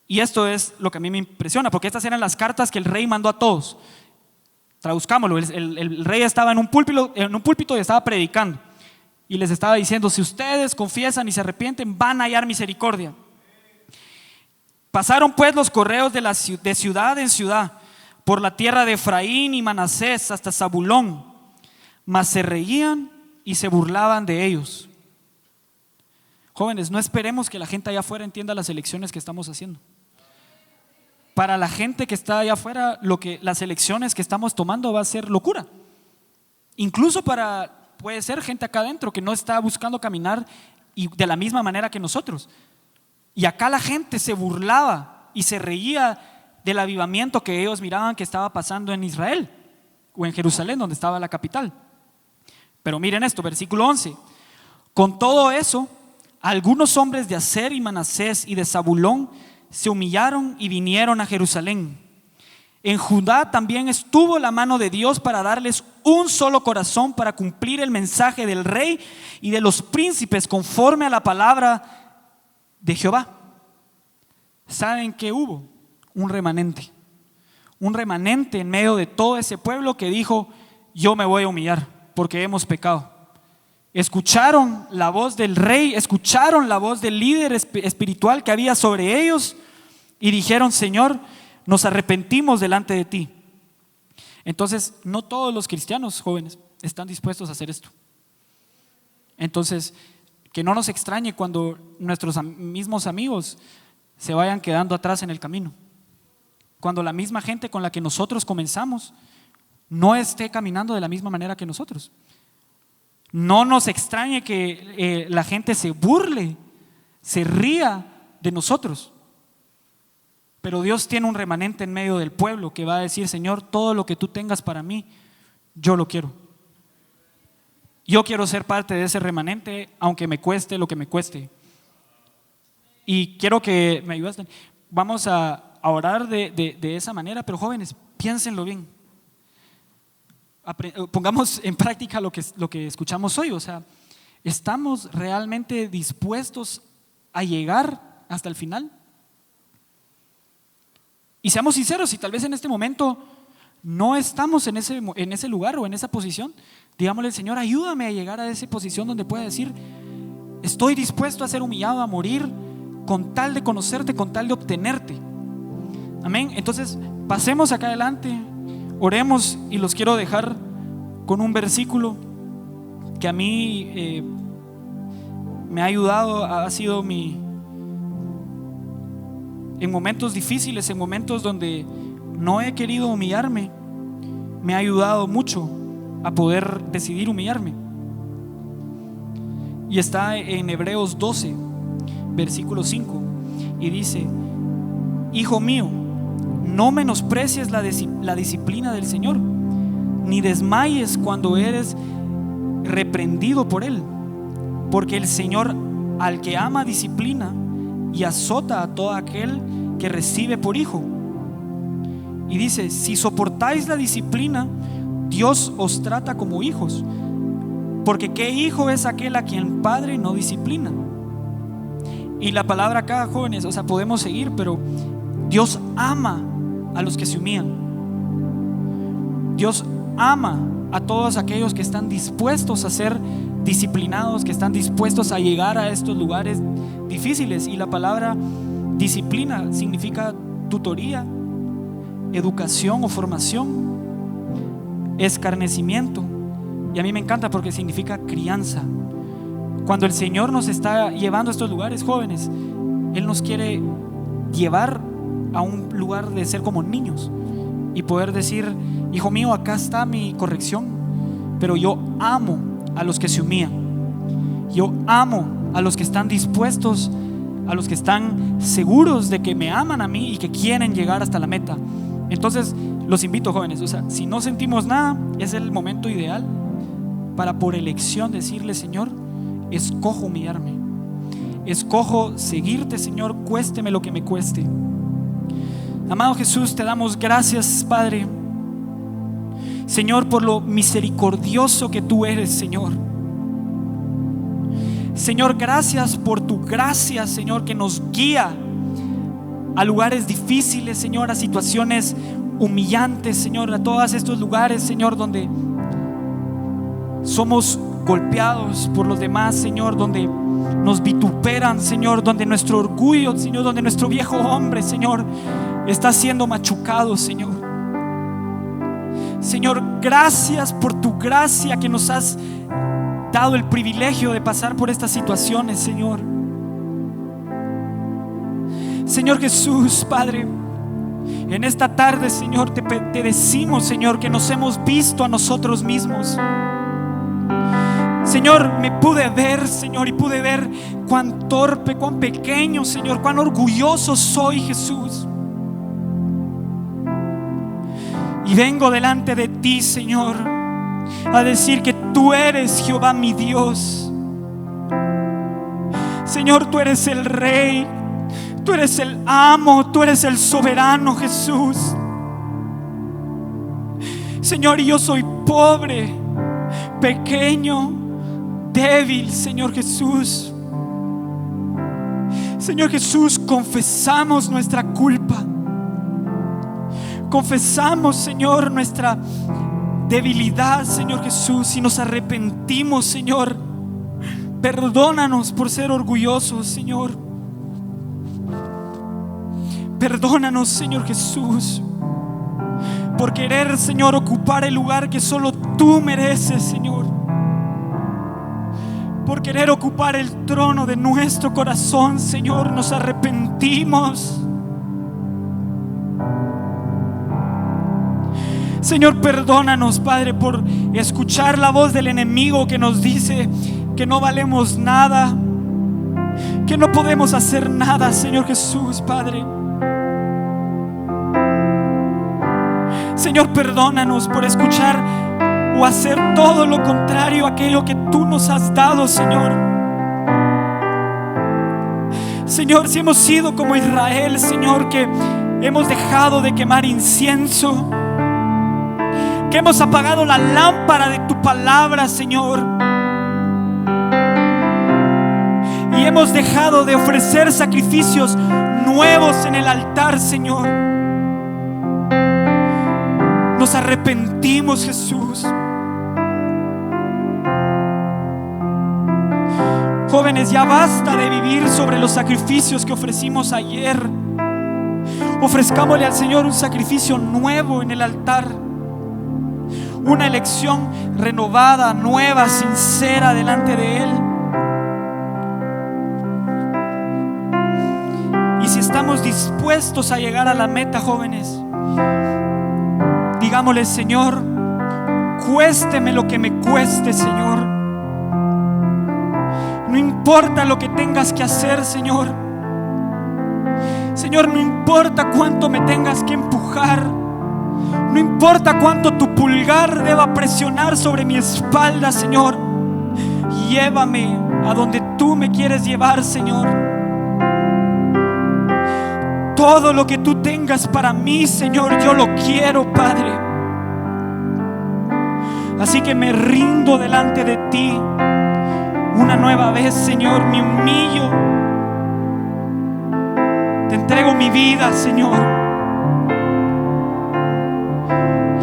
Y esto es lo que a mí me impresiona, porque estas eran las cartas que el rey mandó a todos. Traduzcámoslo, el rey estaba en un púlpito y estaba predicando, y les estaba diciendo: si ustedes confiesan y se arrepienten, van a hallar misericordia. Pasaron pues los correos de ciudad en ciudad, por la tierra de Efraín y Manasés hasta Zabulón, mas se reían y se burlaban de ellos. Jóvenes, no esperemos que la gente allá afuera entienda las elecciones que estamos haciendo. Para la gente que está allá afuera, las elecciones que estamos tomando va a ser locura. Incluso puede ser gente acá adentro que no está buscando caminar y de la misma manera que nosotros. Y acá la gente se burlaba y se reía del avivamiento que ellos miraban que estaba pasando en Israel o en Jerusalén, donde estaba la capital. Pero miren esto, versículo 11. Con todo eso, algunos hombres de Aser y Manasés y de Zabulón se humillaron y vinieron a Jerusalén. En Judá también estuvo la mano de Dios para darles un solo corazón para cumplir el mensaje del rey y de los príncipes conforme a la palabra de Jehová. ¿Saben qué hubo? Un remanente en medio de todo ese pueblo que dijo: yo me voy a humillar porque hemos pecado. Escucharon la voz del rey, escucharon la voz del líder espiritual que había sobre ellos y dijeron: Señor, nos arrepentimos delante de ti. Entonces, no todos los cristianos jóvenes están dispuestos a hacer esto. Entonces, que no nos extrañe cuando nuestros mismos amigos se vayan quedando atrás en el camino. Cuando la misma gente con la que nosotros comenzamos no esté caminando de la misma manera que nosotros. No nos extrañe que la gente se burle, se ría de nosotros. Pero Dios tiene un remanente en medio del pueblo que va a decir: Señor, todo lo que tú tengas para mí, yo lo quiero. Yo quiero ser parte de ese remanente, aunque me cueste lo que me cueste. Y quiero que me ayudes. Vamos a orar de esa manera, pero jóvenes, piénsenlo bien. Pongamos en práctica lo que escuchamos hoy. O sea, ¿estamos realmente dispuestos a llegar hasta el final? Y seamos sinceros, si tal vez en este momento no estamos en ese lugar o en esa posición, digámosle: Señor, ayúdame a llegar a esa posición donde pueda decir: estoy dispuesto a ser humillado, a morir con tal de conocerte, con tal de obtenerte. Amén. Entonces pasemos acá adelante, oremos, y los quiero dejar con un versículo que a mí me ha ayudado, ha sido en momentos difíciles, en momentos donde no he querido humillarme, me ha ayudado mucho a poder decidir humillarme. Y está en Hebreos 12, versículo 5, y dice: Hijo mío, no menosprecies la disciplina del Señor, ni desmayes cuando eres reprendido por Él, porque el Señor al que ama disciplina y azota a todo aquel que recibe por hijo. Y dice: si soportáis la disciplina, Dios os trata como hijos, porque ¿qué hijo es aquel a quien padre no disciplina? Y la palabra acá, jóvenes, o sea, podemos seguir, pero Dios ama a los que se humillan. Dios ama a todos aquellos que están dispuestos a ser disciplinados, que están dispuestos a llegar a estos lugares difíciles. Y la palabra disciplina significa tutoría, educación o formación, escarnecimiento. Y a mí me encanta porque significa crianza. Cuando el Señor nos está llevando a estos lugares, jóvenes, Él nos quiere llevar a un lugar de ser como niños y poder decir: hijo mío, acá está mi corrección, pero yo amo a los que se humillan, yo amo a los que están dispuestos, a los que están seguros de que me aman a mí y que quieren llegar hasta la meta. Entonces los invito, jóvenes, o sea, si no sentimos nada, es el momento ideal para, por elección, decirle: Señor, escojo humillarme, escojo seguirte, Señor, cuésteme lo que me cueste. Amado Jesús, te damos gracias, Padre, Señor, por lo misericordioso que tú eres, Señor. Señor, gracias por tu gracia, Señor, que nos guía a lugares difíciles, Señor, a situaciones humillantes, Señor, a todos estos lugares, Señor, donde somos golpeados por los demás, Señor, donde nos vituperan, Señor, donde nuestro orgullo, Señor, donde nuestro viejo hombre, Señor, está siendo machucado, Señor. Señor, gracias por tu gracia que nos has dado el privilegio de pasar por estas situaciones, Señor. Señor Jesús, Padre, en esta tarde, Señor, te decimos, Señor, que nos hemos visto a nosotros mismos. Señor, me pude ver, Señor, y pude ver cuán torpe, cuán pequeño, Señor, cuán orgulloso soy, Jesús. Y vengo delante de ti, Señor, a decir que tú eres Jehová mi Dios. Señor, tú eres el Rey, tú eres el amo, tú eres el soberano, Jesús. Señor, y yo soy pobre, pequeño, débil, Señor Jesús. Señor Jesús, confesamos nuestra culpa. Confesamos, Señor, nuestra debilidad, Señor Jesús, y nos arrepentimos, Señor. Perdónanos por ser orgullosos, Señor. Perdónanos, Señor Jesús, por querer, Señor, ocupar el lugar que solo tú mereces, Señor. Por querer ocupar el trono de nuestro corazón, Señor, nos arrepentimos. Señor, perdónanos, Padre, por escuchar la voz del enemigo que nos dice que no valemos nada, que no podemos hacer nada, Señor Jesús, Padre. Señor, perdónanos por escuchar o hacer todo lo contrario a aquello que tú nos has dado, Señor. Señor, si hemos sido como Israel, Señor, que hemos dejado de quemar incienso, que hemos apagado la lámpara de tu palabra, Señor, y hemos dejado de ofrecer sacrificios nuevos en el altar, Señor. Nos arrepentimos, Jesús. Jóvenes, ya basta de vivir sobre los sacrificios que ofrecimos ayer. Ofrezcámosle al Señor un sacrificio nuevo en el altar. Una elección renovada, nueva, sincera delante de Él. Y si estamos dispuestos a llegar a la meta, jóvenes, digámosle: Señor, cuésteme lo que me cueste, Señor. No importa lo que tengas que hacer, Señor. Señor, no importa cuánto me tengas que empujar. No importa cuánto tu pulgar deba presionar sobre mi espalda, Señor. Llévame a donde tú me quieres llevar, Señor. Todo lo que tú tengas para mí, Señor, yo lo quiero, Padre. Así que me rindo delante de ti una nueva vez, Señor. Me humillo. Te entrego mi vida, Señor.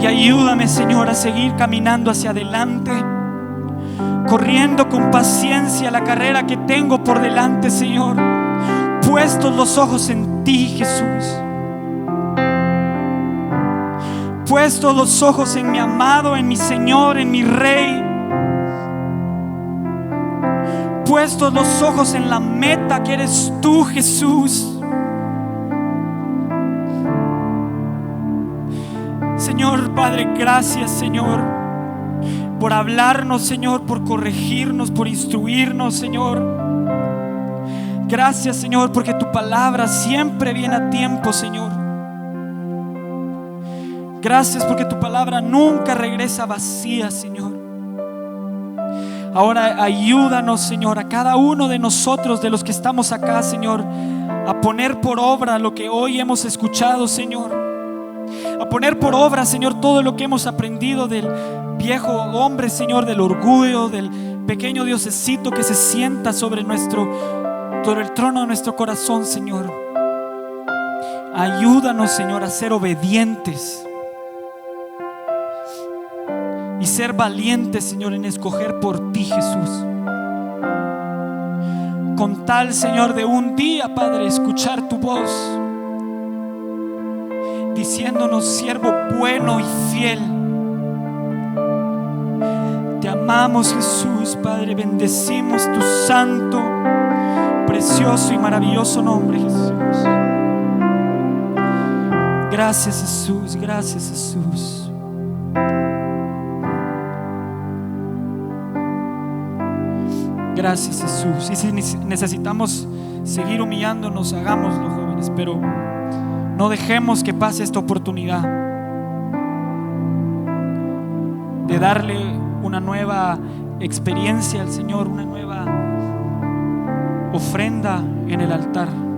Y ayúdame, Señor, a seguir caminando hacia adelante, corriendo con paciencia la carrera que tengo por delante, Señor. Puestos los ojos en ti, Jesús. Puestos los ojos en mi amado, en mi Señor, en mi Rey. Puestos los ojos en la meta que eres tú, Jesús. Señor, Padre, gracias, Señor, por hablarnos, Señor, por corregirnos, por instruirnos, Señor. Gracias, Señor, porque tu palabra siempre viene a tiempo, Señor. Gracias porque tu palabra nunca regresa vacía, Señor. Ahora ayúdanos, Señor, a cada uno de nosotros, de los que estamos acá, Señor, a poner por obra lo que hoy hemos escuchado, Señor. A poner por obra, Señor, todo lo que hemos aprendido del viejo hombre, Señor, del orgullo, del pequeño diosecito que se sienta sobre el trono de nuestro corazón, Señor. Ayúdanos, Señor, a ser obedientes y ser valientes, Señor, en escoger por ti, Jesús. Con tal, Señor, de un día, Padre, escuchar tu voz diciéndonos: siervo bueno y fiel. Te amamos, Jesús, Padre. Bendecimos tu santo, precioso y maravilloso nombre, Jesús. Gracias, Jesús. Gracias, Jesús. Gracias, Jesús. Y si necesitamos seguir humillándonos, hagámoslo, jóvenes, pero no dejemos que pase esta oportunidad de darle una nueva experiencia al Señor, una nueva ofrenda en el altar.